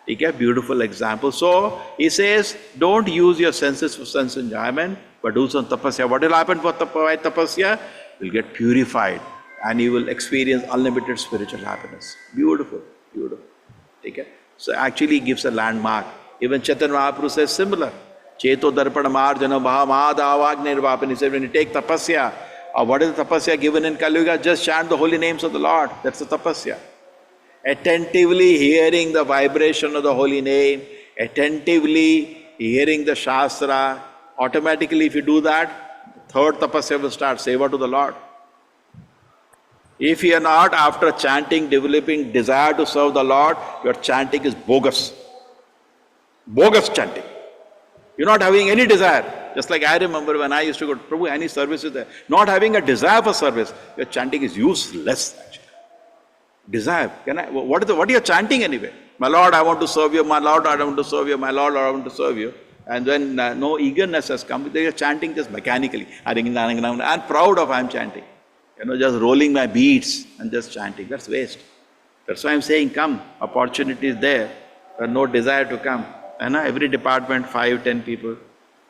Okay, beautiful example. So he says, don't use your senses for sense enjoyment, but do some tapasya. What will happen for tapasya? You will get purified and you will experience unlimited spiritual happiness. Beautiful. Okay? So actually gives a landmark. Even Chaitanya Mahaprabhu says similar. Cheto darpana marjana bhamadavagnirvapani. He said when you take tapasya, what is the tapasya given in Kali Yuga? Just chant the holy names of the Lord. That's the tapasya. Attentively hearing the vibration of the holy name, attentively hearing the Shastra, automatically if you do that, third tapasya will start, SEVA to the Lord. If you are not, after chanting, developing desire to serve the Lord, your chanting is bogus. Bogus chanting. You're not having any desire. Just like I remember when I used to go, Prabhu, any service is there. Not having a desire for service, your chanting is useless actually. Desire. What are you chanting anyway? My Lord, I want to serve you. My Lord, I want to serve you. My Lord, I want to serve you. And when no eagerness has come, they are chanting just mechanically. And proud of I'm chanting. Just rolling my beads and just chanting. That's waste. That's why I'm saying come. Opportunity is there, but no desire to come. And every department, 5-10 people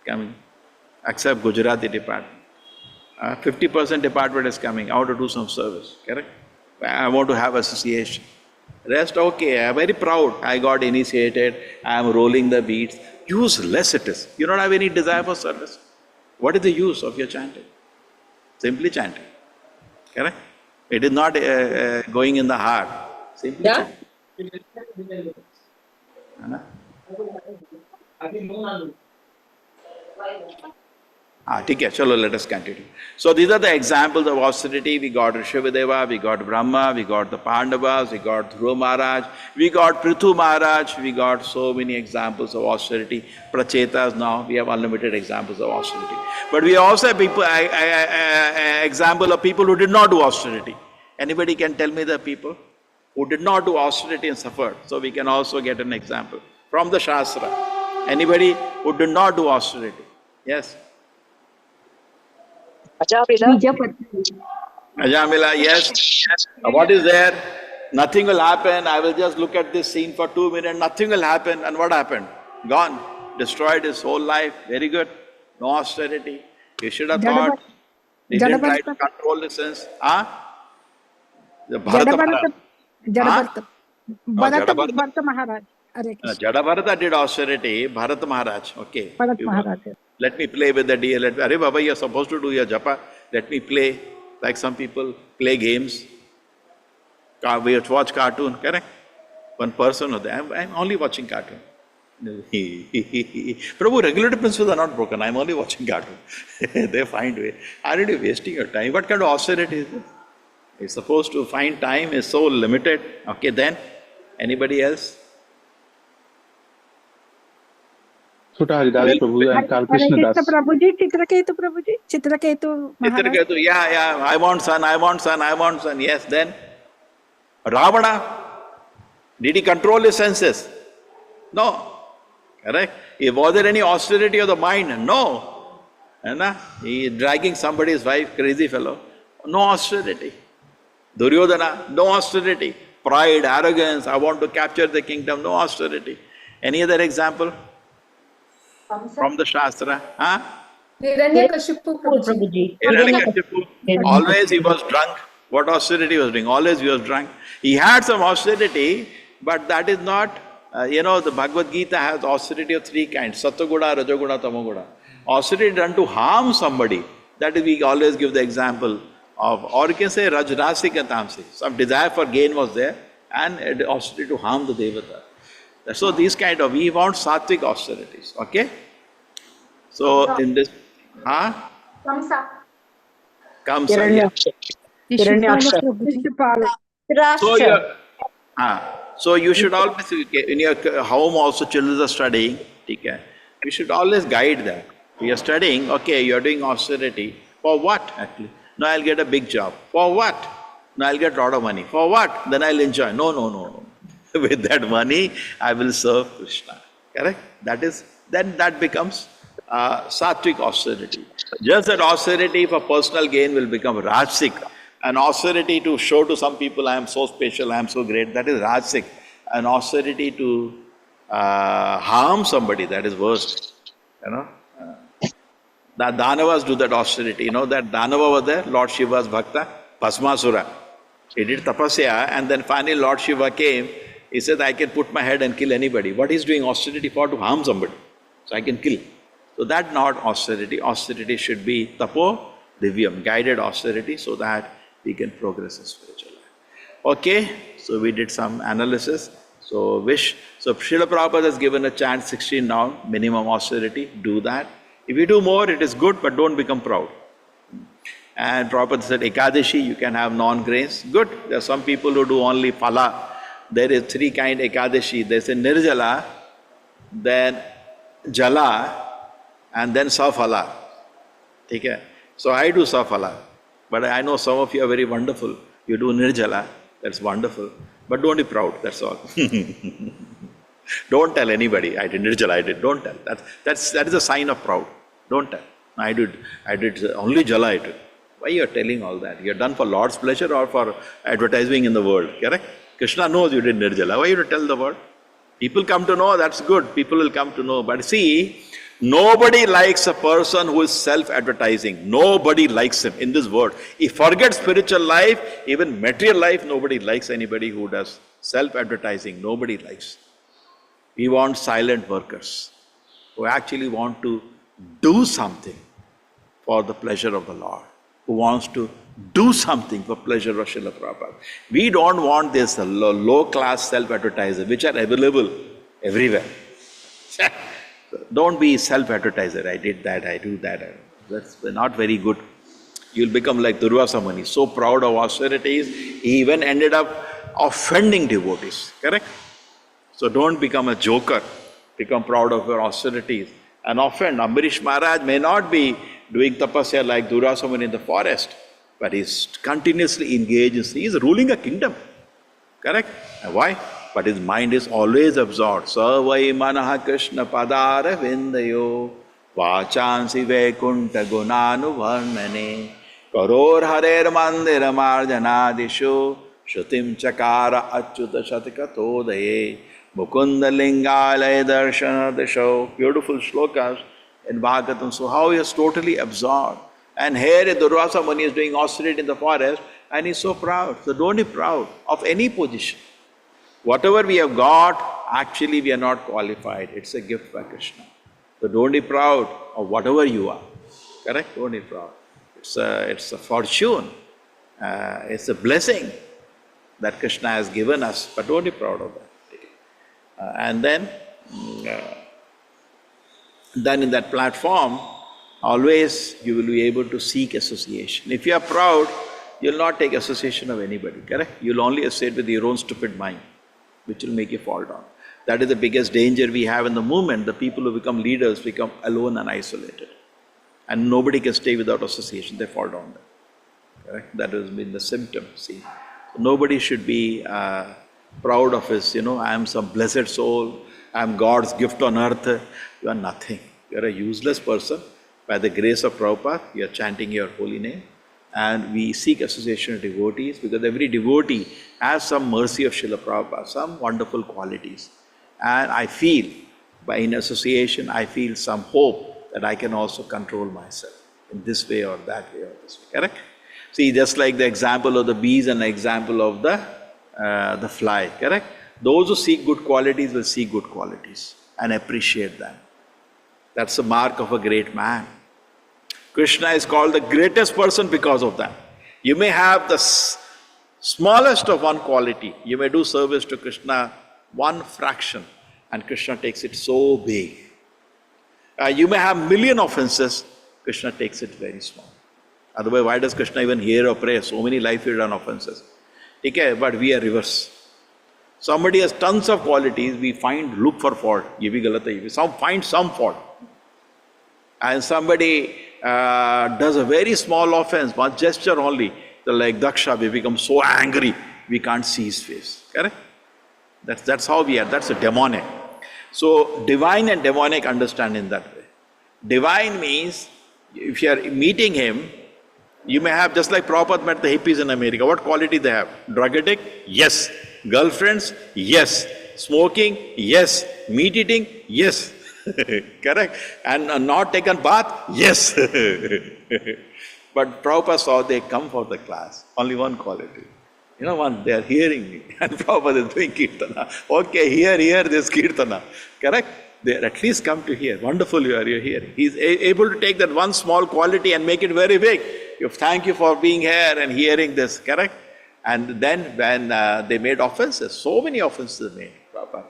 coming, except Gujarati department. 50% department is coming. I want to do some service. Correct? I want to have association. Rest, okay, I'm very proud. I got initiated. I am rolling the beads. Useless it is. You don't have any desire for service. What is the use of your chanting? Simply chanting. Correct? It is not going in the heart. Simply chanting. Okay, chalo, let us continue. So these are the examples of austerity. We got Rishivadeva, we got Brahma, we got the Pandavas, we got Dhruva Maharaj, we got Prithu Maharaj, we got so many examples of austerity. Prachetas now, we have unlimited examples of austerity. But we also have people, example of people who did not do austerity. Anybody can tell me the people who did not do austerity and suffered? So we can also get an example from the Shastra. Anybody who did not do austerity? Yes? Ajamila, yes. What is there? Nothing will happen. I will just look at this scene for 2 minutes. Nothing will happen. And what happened? Gone. Destroyed his whole life. Very good. No austerity. You should have thought. He didn't try to control the sense. The Bharata Maharaj. Jadabharata did austerity. Bharata Maharaj. Okay. Let me play with the deer. Arey Baba, you're supposed to do your japa. Let me play. Like some people play games. We watch cartoon, correct? One person or I'm only watching cartoon. Prabhu, regulative principles are not broken. I'm only watching cartoon. They find way. Are you wasting your time? What kind of austerity is this? You're supposed to find time is so limited. Okay, then anybody else? Sutta Haridas Prabhu and Karl Krishna Das. Chitraketu, yeah, I want son. Yes, then Ravana, did he control his senses? No. Correct? Was there any austerity of the mind? No. He is dragging somebody's wife, crazy fellow. No austerity. Duryodhana, no austerity. Pride, arrogance, I want to capture the kingdom, no austerity. Any other example? From the Shastra? Hiranyakashipu Prabhuji. Hiranyakashipu. Always he was drunk. What austerity he was doing? Always he was drunk. He had some austerity, but that is not, the Bhagavad Gita has austerity of 3 kinds. Sattvaguda, Rajaguda, Tamaguda. Austerity done to harm somebody. That is, we always give the example of, or you can say Rajrasik and Tamsik. Some desire for gain was there and austerity to harm the Devata. So these kind of, we want sattvic austerities, okay? So in this, Kamsa, yeah. So you should always, in your home also children are studying, okay? You should always guide them. We are studying, okay, you are doing austerity. For what actually? No, I'll get a big job. For what? No, I'll get a lot of money. For what? Then I'll enjoy. No. With that money, I will serve Krishna. Correct? That becomes sattvic austerity. Just that austerity for personal gain will become rajasic. An austerity to show to some people, I am so special, I am so great, that is rajasic. An austerity to harm somebody, that is worse. The Danavas do that austerity. That Danava was there, Lord Shiva's Bhakta, Bhasmasura. He did tapasya and then finally Lord Shiva came. He said, I can put my head and kill anybody. What he's doing austerity for? To harm somebody. So I can kill. So that's not austerity. Austerity should be tapo divyam, guided austerity so that we can progress in spiritual life. Okay, so we did some analysis. So Srila Prabhupada has given a chant 16 now, minimum austerity, do that. If you do more, it is good, but don't become proud. And Prabhupada said, Ekadashi, you can have non-grains. Good. There are some people who do only phala. There is 3 kind Ekadashi. There's a Nirjala, then Jala, and then Safala. Okay? So I do Safala. But I know some of you are very wonderful. You do Nirjala. That's wonderful. But don't be proud, that's all. Don't tell anybody, I did Nirjala, I did. Don't tell. That is a sign of proud. Don't tell. I did only Jala I did. Why you are telling all that? You are done for Lord's pleasure or for advertising in the world, correct? Krishna knows you did Nirjala. Why you to tell the world? People come to know, that's good. People will come to know. But see, nobody likes a person who is self-advertising. Nobody likes him in this world. If forget spiritual life, even material life, nobody likes anybody who does self-advertising. Nobody likes. We want silent workers who actually want to do something for the pleasure of the Lord, who wants to do something for pleasure of Srila Prabhupada. We don't want this low-class self-advertiser, which are available everywhere. Don't be self-advertiser. I did that, I do that. That's not very good. You'll become like Durvasa Muni, so proud of austerities, he even ended up offending devotees, correct? So don't become a joker, become proud of your austerities and offend. Ambarish Maharaj may not be doing tapasya like Durvasa Muni in the forest, but he's continuously engaged. He's ruling a kingdom, correct? And why? But his mind is always absorbed. Savai manaha Krishna padara vindayo vachansi vaikunta gunanu varnane karor harer mandira marjanadisho shrutim chakara achyuta shatikatodaye mukunda lingalaya darshana disho. Beautiful shlokas in Bhagavatam. So how he is totally absorbed. And here Durvasa Muni is doing austerity in the forest and he's so proud. So don't be proud of any position. Whatever we have got, actually we are not qualified. It's a gift by Krishna. So don't be proud of whatever you are. Correct? Don't be proud. It's a fortune. It's a blessing that Krishna has given us. But don't be proud of that. And then in that platform, always you will be able to seek association. If you are proud, you will not take association of anybody. Correct? You will only associate with your own stupid mind, which will make you fall down. That is the biggest danger we have in the movement. The people who become leaders become alone and isolated. And nobody can stay without association, they fall down. Correct? That has been the symptom, see. So nobody should be proud of his, I am some blessed soul, I am God's gift on earth. You are nothing. You are a useless person. By the grace of Prabhupada, you are chanting your holy name. And we seek association of devotees because every devotee has some mercy of Srila Prabhupada, some wonderful qualities. And I feel, in association, I feel some hope that I can also control myself in this way or that way or this way. Correct? See, just like the example of the bees and the example of the fly. Correct? Those who seek good qualities will seek good qualities and appreciate them. That's the mark of a great man. Krishna is called the greatest person because of that. You may have the smallest of one quality. You may do service to Krishna one fraction and Krishna takes it so big. You may have million offenses, Krishna takes it very small. Otherwise, why does Krishna even hear or pray? So many life-done offenses. Okay, but we are reverse. Somebody has tons of qualities, we look for fault. Find some fault. And somebody does a very small offense, one gesture only. Like Daksha, we become so angry, we can't see his face. Correct? That's how we are. That's a demonic. So divine and demonic understand in that way. Divine means, if you are meeting him, you may have, just like Prabhupada met the hippies in America, what quality they have? Drug addict? Yes. Girlfriends? Yes. Smoking? Yes. Meat eating? Yes. Correct? And not taken bath? Yes. But Prabhupada saw they come for the class. Only one quality. They are hearing me. And Prabhupada is doing Kirtana. Okay, hear this Kirtana. Correct? They at least come to hear. Wonderful you're hearing. He's able to take that one small quality and make it very big. Thank you for being here and hearing this. Correct? And then when they made offenses, so many offenses they made. Prabhupada,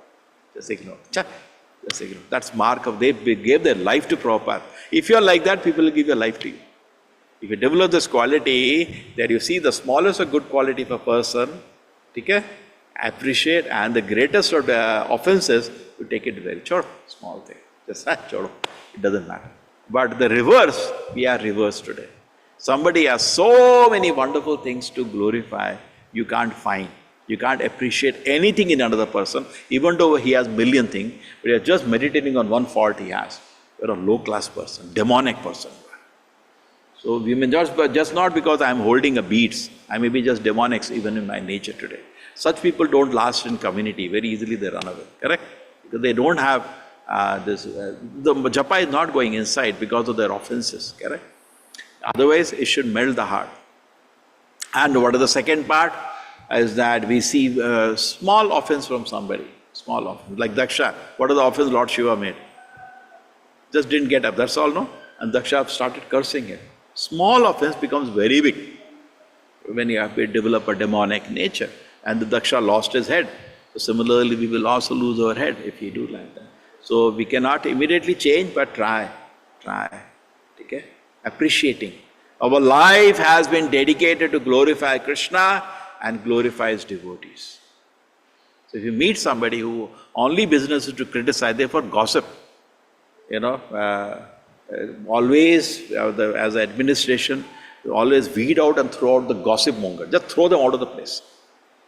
just ignore. Just ignore. That's mark of, they gave their life to Prabhupada. If you're like that, people will give their life to you. If you develop this quality, there you see the smallest of good quality of a person, okay? Appreciate, and the greatest of the offenses, you take it very small thing. Just choro. It doesn't matter. But the reverse, we are reversed today. Somebody has so many wonderful things to glorify. you can't find. You can't appreciate anything in another person, even though he has million things, but you're just meditating on one fault he has. You're a low-class person, demonic person. So we may just not because I'm holding a beads, I may be just demonics even in my nature today. Such people don't last in community, very easily they run away, correct? Because they don't have the japa is not going inside because of their offenses, correct? Otherwise, it should melt the heart. And what is the second part? Is that we see small offense from somebody, small offense. Like Daksha, what is the offense Lord Shiva made? Just didn't get up, that's all, no? And Daksha started cursing him. Small offense becomes very big when you have to develop a demonic nature. And the Daksha lost his head. So similarly, we will also lose our head if we do like that. So we cannot immediately change, but try. Okay? Appreciating. Our life has been dedicated to glorify Krishna and glorify his devotees. So if you meet somebody who only business is to criticize, therefore gossip, always as an administration, always weed out and throw out the gossip monger. Just throw them out of the place.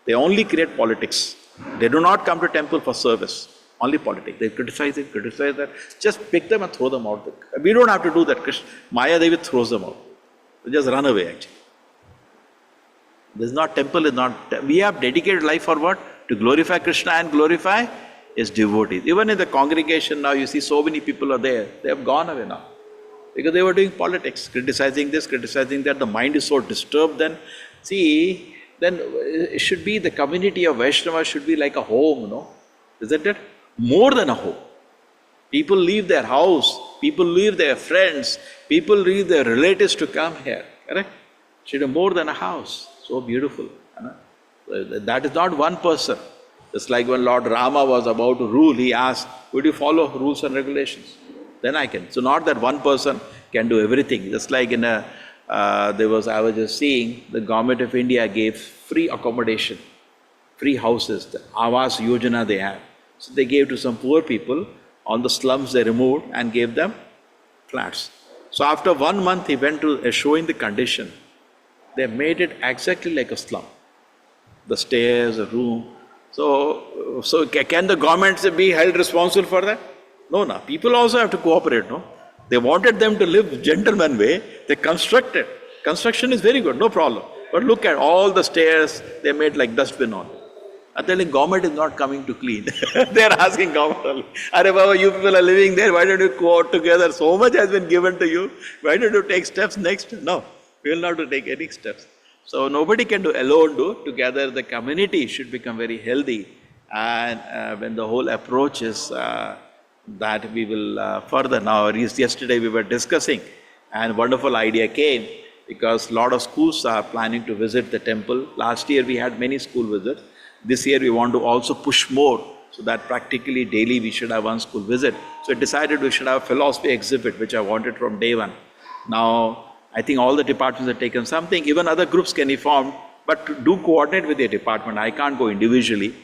They only create politics. They do not come to temple for service. Only politics. They criticize it, criticize that. Just pick them and throw them out. We don't have to do that. Maya Devi throws them out. They just run away actually. This is not temple, is not. We have dedicated life for what? To glorify Krishna and glorify his devotees. Even in the congregation now, you see so many people are there. They have gone away now. Because they were doing politics, criticizing this, criticizing that. The mind is so disturbed then. See, then it should be the community of Vaishnava should be like a home, no? Isn't it? More than a home. People leave their house, people leave their friends, people leave their relatives to come here, correct? It should be more than a house. So beautiful. That is not one person. Just like when Lord Rama was about to rule, he asked, would you follow rules and regulations? Then I can. So not that one person can do everything. Just like in I was just seeing, the government of India gave free accommodation, free houses, the Awas Yojana they have. So they gave to some poor people, on the slums they removed and gave them flats. So after 1 month he went to showing the condition. They made it exactly like a slum. The stairs, the room. So can the government be held responsible for that? No. People also have to cooperate, no? They wanted them to live gentleman way. They constructed. Construction is very good, no problem. But look at all the stairs, they made like dustbin on. I'm telling government is not coming to clean. They are asking government, Arey Baba, you people are living there, why don't you go out together? So much has been given to you. Why don't you take steps next? No, we will not to take any steps. So nobody can do alone do. Together the community should become very healthy. And when the whole approach is that we will further now. Yesterday we were discussing and wonderful idea came because a lot of schools are planning to visit the temple. Last year we had many school visits. This year we want to also push more so that practically daily we should have one school visit. So I decided we should have a philosophy exhibit which I wanted from day one. Now I think all the departments have taken something, even other groups can be formed, but do coordinate with your department. I can't go individually.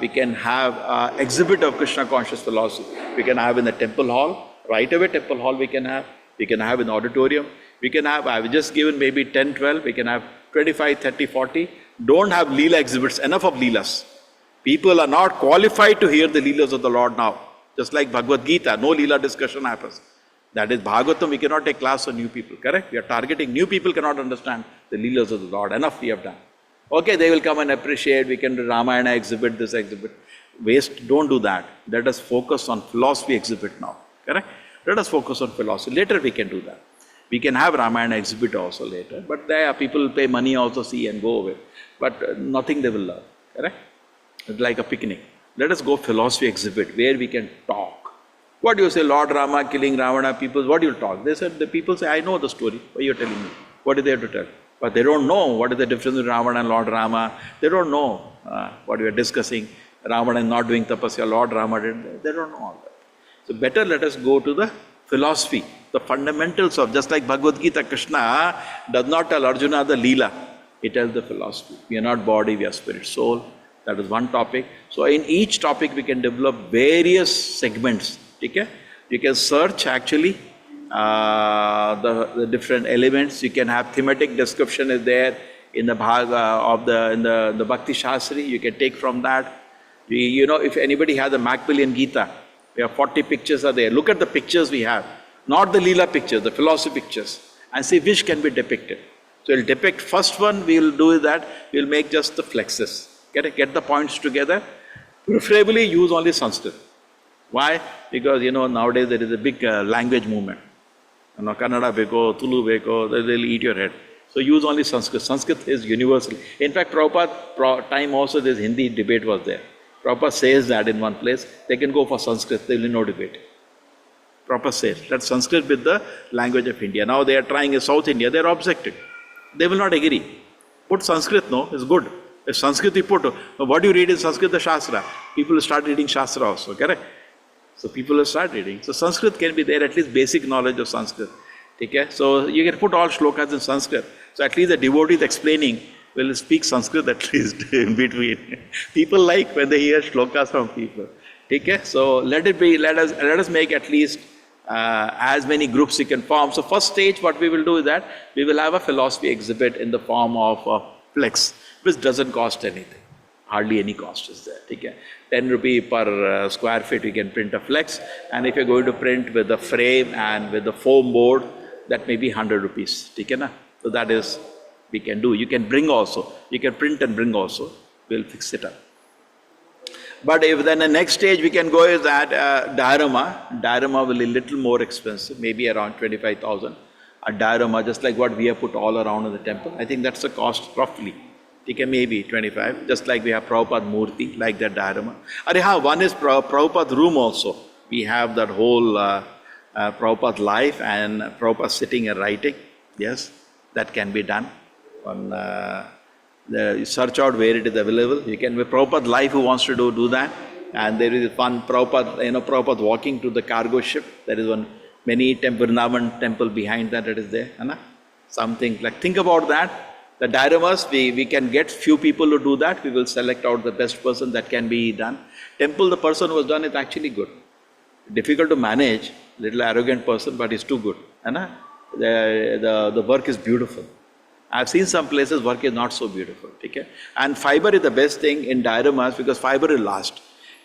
We can have exhibit of Krishna conscious philosophy. We can have in the temple hall, right away temple hall we can have in the auditorium. We can have, I've just given maybe 10, 12, we can have 25, 30, 40. Don't have Leela exhibits, enough of Leelas. People are not qualified to hear the Leelas of the Lord now. Just like Bhagavad Gita, no Leela discussion happens. That is Bhagavatam, we cannot take class on new people, correct? We are targeting new people cannot understand the Leelas of the Lord. Enough we have done. Okay, they will come and appreciate, we can do Ramayana exhibit, this exhibit. Waste, don't do that. Let us focus on philosophy exhibit now, correct? Let us focus on philosophy. Later we can do that. We can have Ramayana exhibit also later, but there people will pay money also, see and go away. But nothing they will learn, correct? It's like a picnic. Let us go philosophy exhibit where we can talk. What do you say, Lord Rama killing Ravana, people, what do you talk? They said, the people say, I know the story, why you are telling me? What do they have to tell? But they don't know what is the difference between Ravana and Lord Rama. They don't know what we are discussing. Ravana is not doing tapasya, Lord Rama did. They don't know all that. So better let us go to the philosophy, the fundamentals of, just like Bhagavad Gita, Krishna does not tell Arjuna the Leela. He tells the philosophy. We are not body, we are spirit, soul. That is one topic. So in each topic we can develop various segments. Okay? You can search actually the different elements. You can have thematic description is there. in the in the Bhakti Shastri, you can take from that. If anybody has a Macmillan Gita, we have 40 pictures are there. Look at the pictures we have, not the Leela pictures, the philosophy pictures, and see which can be depicted. So we'll depict, first one we will do is that we'll make just the flexes. Get the points together. Preferably use only Sanskrit. Why? Because nowadays there is a big language movement. Kannada beko, Tulu beko, they'll eat your head. So use only Sanskrit. Sanskrit is universal. In fact, Prabhupada time also this Hindi debate was there. Prabhupada says that in one place, they can go for Sanskrit, there will be no debate. Prabhupada says that Sanskrit with the language of India. Now they are trying in South India, they are objecting. They will not agree. Put Sanskrit, no, it's good. If Sanskrit you put, what do you read in Sanskrit? The Shastra. People will start reading Shastra also, correct? So people will start reading. So Sanskrit can be there, at least basic knowledge of Sanskrit. Okay? So you can put all shlokas in Sanskrit. So at least the devotees explaining will speak Sanskrit at least in between. People like when they hear shlokas from people. Okay? So let us make at least as many groups you can form. So first stage, what we will do is that we will have a philosophy exhibit in the form of flex, which doesn't cost anything. Hardly any cost is there. Okay? 10 rupee per square feet you can print a flex, and if you're going to print with the frame and with the foam board, that may be 100 rupees. Okay, na? So that is, we can do. You can bring also. You can print and bring also. We'll fix it up. But if then the next stage we can go is that diorama. Diorama will be a little more expensive, maybe around 25,000. A diorama, just like what we have put all around in the temple. I think that's the cost roughly. Okay, maybe 25, just like we have Prabhupada Murti, like that diorama. One is Prabhupada room also. We have that whole Prabhupada life and Prabhupada sitting and writing. Yes, that can be done. You search out where it is available. You can, with Prabhupada life who wants to do that. And there is one Prabhupada, Prabhupada walking to the cargo ship. There is one mini Vrindavan temple behind that is there. Something like, think about that. The dioramas, we can get few people to do that. We will select out the best person that can be done. Temple, the person who has done it actually good. Difficult to manage, little arrogant person, but he's too good. The work is beautiful. I've seen some places work is not so beautiful. Okay? And fiber is the best thing in dioramas because fiber will last.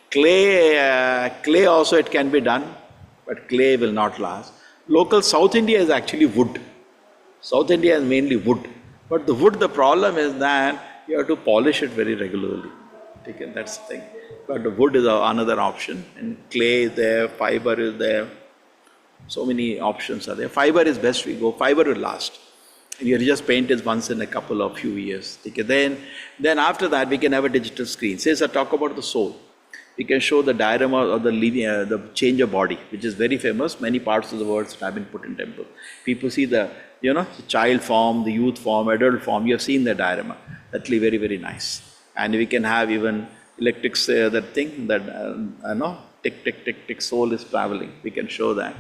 Clay also it can be done, but clay will not last. Local South India is actually wood. South India is mainly wood. But the wood, the problem is that you have to polish it very regularly. Okay, that's the thing. But the wood is another option. And clay is there, fiber is there. So many options are there. Fiber is best we go. Fiber will last. And you just paint it once in a couple of few years. Okay, then after that we can have a digital screen. Says I talk about the soul. We can show the diorama of the change of body, which is very famous. Many parts of the world have been put in temple. People see the child form, the youth form, adult form. You have seen the diorama. That will be very, very nice. And we can have even electric, that thing that, tick, tick, tick, tick, soul is traveling. We can show that.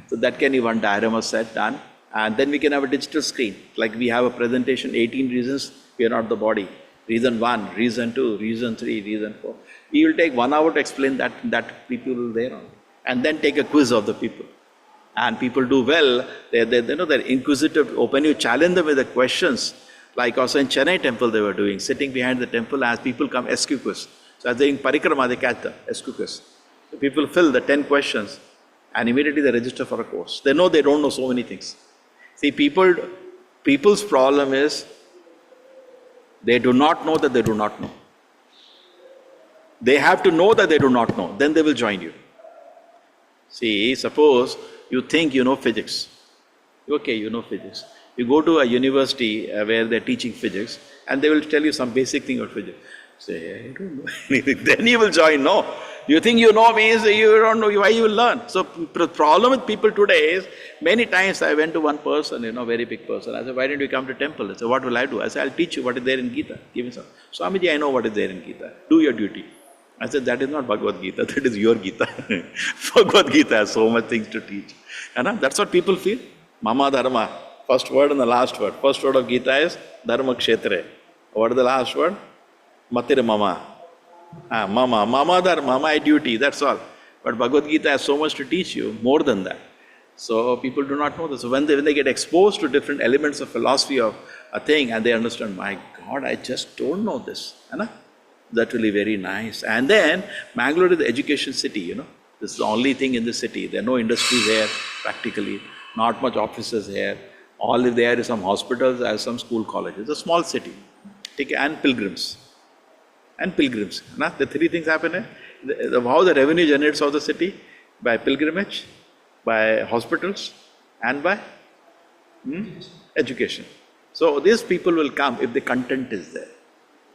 So that can be one diorama set done. And then we can have a digital screen. Like we have a presentation, 18 reasons we are not the body. Reason 1, reason 2, reason 3, reason 4. We will take 1 hour to explain that people will there on. And then take a quiz of the people. And people do well, they're inquisitive, open. You challenge them with the questions. Like also in Chennai temple they were doing, sitting behind the temple as people come, SQ quiz. So as they're in parikrama, they catch the SQ quiz. So people fill the 10 questions and immediately they register for a course. They know they don't know so many things. See, people's problem is they do not know that they do not know. They have to know that they do not know, then they will join you. See, suppose you think you know physics. Okay, you know physics. You go to a university where they're teaching physics and they will tell you some basic thing about physics. Say, I don't know anything. Then you will join. No. You think you know means you don't know why you will learn. So the problem with people today is, many times I went to one person, very big person. I said, why didn't you come to temple? I said, what will I do? I said, I'll teach you what is there in Gita. Give me some. Swamiji, I know what is there in Gita. Do your duty. I said, that is not Bhagavad Gita, that is your Gita. Bhagavad Gita has so much things to teach. That's what people feel. Mama Dharma, first word and the last word. First word of Gita is Dharma Kshetre. What is the last word? Matira Mama. Mama Dharma, my duty, that's all. But Bhagavad Gita has so much to teach you, more than that. So people do not know this. So when they get exposed to different elements of philosophy of a thing and they understand, my God, I just don't know this. That will be very nice. And then Mangaluru is the education city, This is the only thing in the city. There are no industries here practically, not much offices here. All there is some hospitals and some school colleges. It's a small city. And pilgrims. The three things happen here. How the revenue generates of the city? By pilgrimage, by hospitals, and by education. So these people will come if the content is there.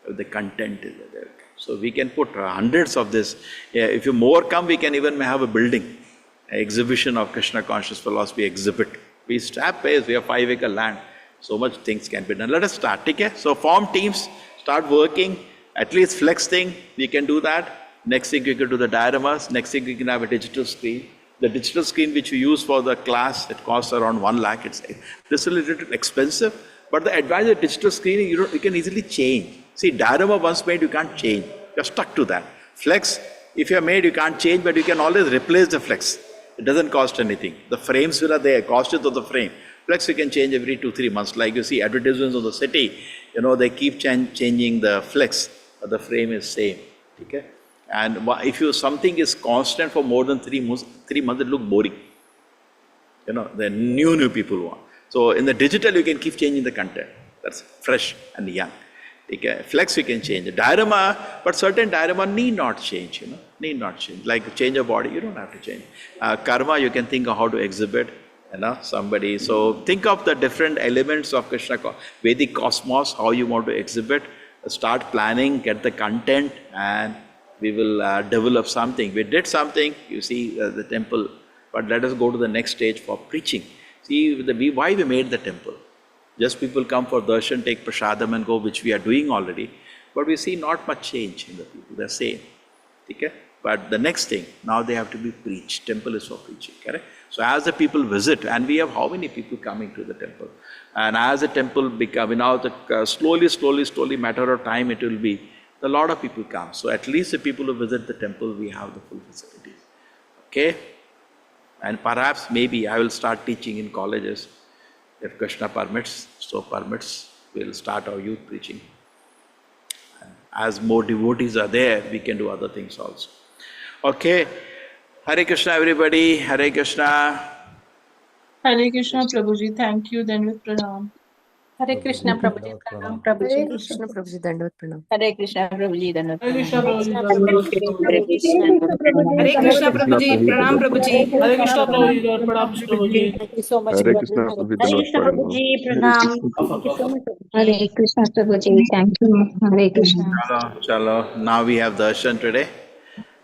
If the content is there. So we can put hundreds of this. If you more come, we can even have a building, an exhibition of Krishna conscious philosophy exhibit. We have space, we have 5-acre land. So much things can be done. Let us start, okay? So form teams, start working, at least flex thing, we can do that. Next thing we can do the dioramas, next thing we can have a digital screen. The digital screen which we use for the class, it costs around 1 lakh. This is a little expensive, but the advantage of digital screening, you can easily change. See, diorama once made, you can't change. You're stuck to that. Flex, if you're made, you can't change, but you can always replace the flex. It doesn't cost anything. The frames will are there, cost is of the frame. Flex you can change every 2-3 months. Like you see advertisements of the city, they keep changing the flex, but the frame is same. Okay? And if something is constant for more than 3 months, it looks boring. The new people want. So in the digital, you can keep changing the content. That's fresh and young. Okay. Flex you can change. Diorama, but certain diorama need not change, need not change. Like change a body, you don't have to change. Karma, you can think of how to exhibit, somebody. So think of the different elements of Krishna, Vedic cosmos, how you want to exhibit. Start planning, get the content, and we will develop something. We did something, you see the temple, but let us go to the next stage for preaching. See why we made the temple. Just people come for darshan, take prasadam and go, which we are doing already. But we see not much change in the people, they're same. Okay? But the next thing, now they have to be preached. Temple is for preaching, correct? So as the people visit, and we have how many people coming to the temple? And as the temple become, slowly, matter of time it will be, a lot of people come. So at least the people who visit the temple, we have the full facilities. Okay? And perhaps, maybe I will start teaching in colleges. If Krishna permits, we'll start our youth preaching. And as more devotees are there, we can do other things also. Okay. Hare Krishna, everybody. Hare Krishna. Hare Krishna, Prabhuji. Thank you. Then with pranam. Hare Krishna, Prabhuji. Pranam, Prabhuji. Hare Krishna, Krishna. Prabhuji. Dandavad pranam. Hare Krishna, Prabhuji. Dandavad Hare Krishna, pranam. Prabhuji. Hare Hare Krishna, Hare Krishna. Krishna, Prabhuji, Prabhuji, Pranam Dandavat Prabhuji. Pranam. Hare Krishna, Prabhuji. Lord, Pranam, Prabhuji. Thank you so much, Hare Prabhuji. Krishna, Hare Prabhuji, Hare Krishna. Dandavat Krishna, Pranam. Prabhuji, Hare Pranam. Krishna, Thank you so much, Hare Prabhuji. Krishna, Prabhuji. Thank you. Hare Krishna. Chalo. Now we have darshan today.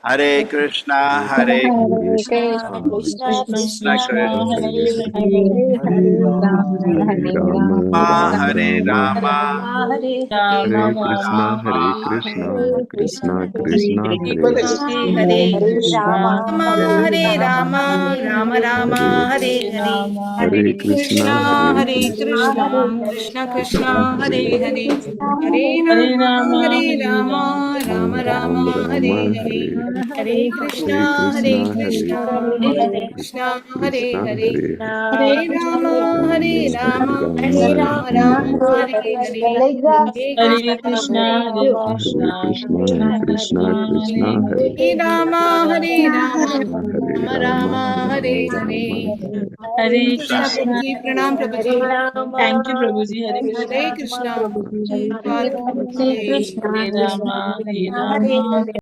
Hare Krishna, Hare Hare Krishna, Hare Krishna Krishna, Krishna Krishna, Krishna, Krishna Hare Hare Hare, Hare, Hare Rama, Hare Hare Rama, Rama, Rama Hare Rama, Rama, Hare Hare Hare, Krishna, Hare Rama, Krishna, Hare Krishna Krishna, Krishna, Krishna Hare Hare. Krishna, Hare Rama, Hare Hare Rama, Rama, Hare Rama Hare, Rama, Hare Hare Hare Hare. Rama, Hare Hare Hare Krishna, Krishna, Krishna, Hare Hare Hare Krishna, Krishna, Krishna, Krishna Krishna Krishna Krishna, Krishna, Hare Hare Hare Hare. Hare, Hare Hare Rama, Rama, Hare Hare Rama, Rama, Rama Ram Rama, Hare Rama, Hare. Hare Hare Hare Krishna, Hare Krishna, Hare Krishna, Hare Krishna Hare Krishna, Hare Krishna, Hare. Hare Hare Hare Krishna, Rama, Hare Rama, Hare Rama, Rama, Rama Hare Rama, Rama. Hare Hare. Hare Hare Krishna, Krishna, Hare Hare Hare Krishna, Krishna, Krishna, Krishna Krishna Krishna Krishna, Krishna, Krishna, Hare Hare Hare, Hare Rama, Hare Rama, Krishna, Hare Rama Rama, Rama, Hare Rama Hare. Rama, Hare Hare Hare Krishna, Krishna. Prabhuji, Pranam Prabhuji. Thank you, Prabhuji. Hare Hare Krishna, Krishna, Prabhuji. Prabhuji, Hare Namaste. Hare Rama, Hare Rama.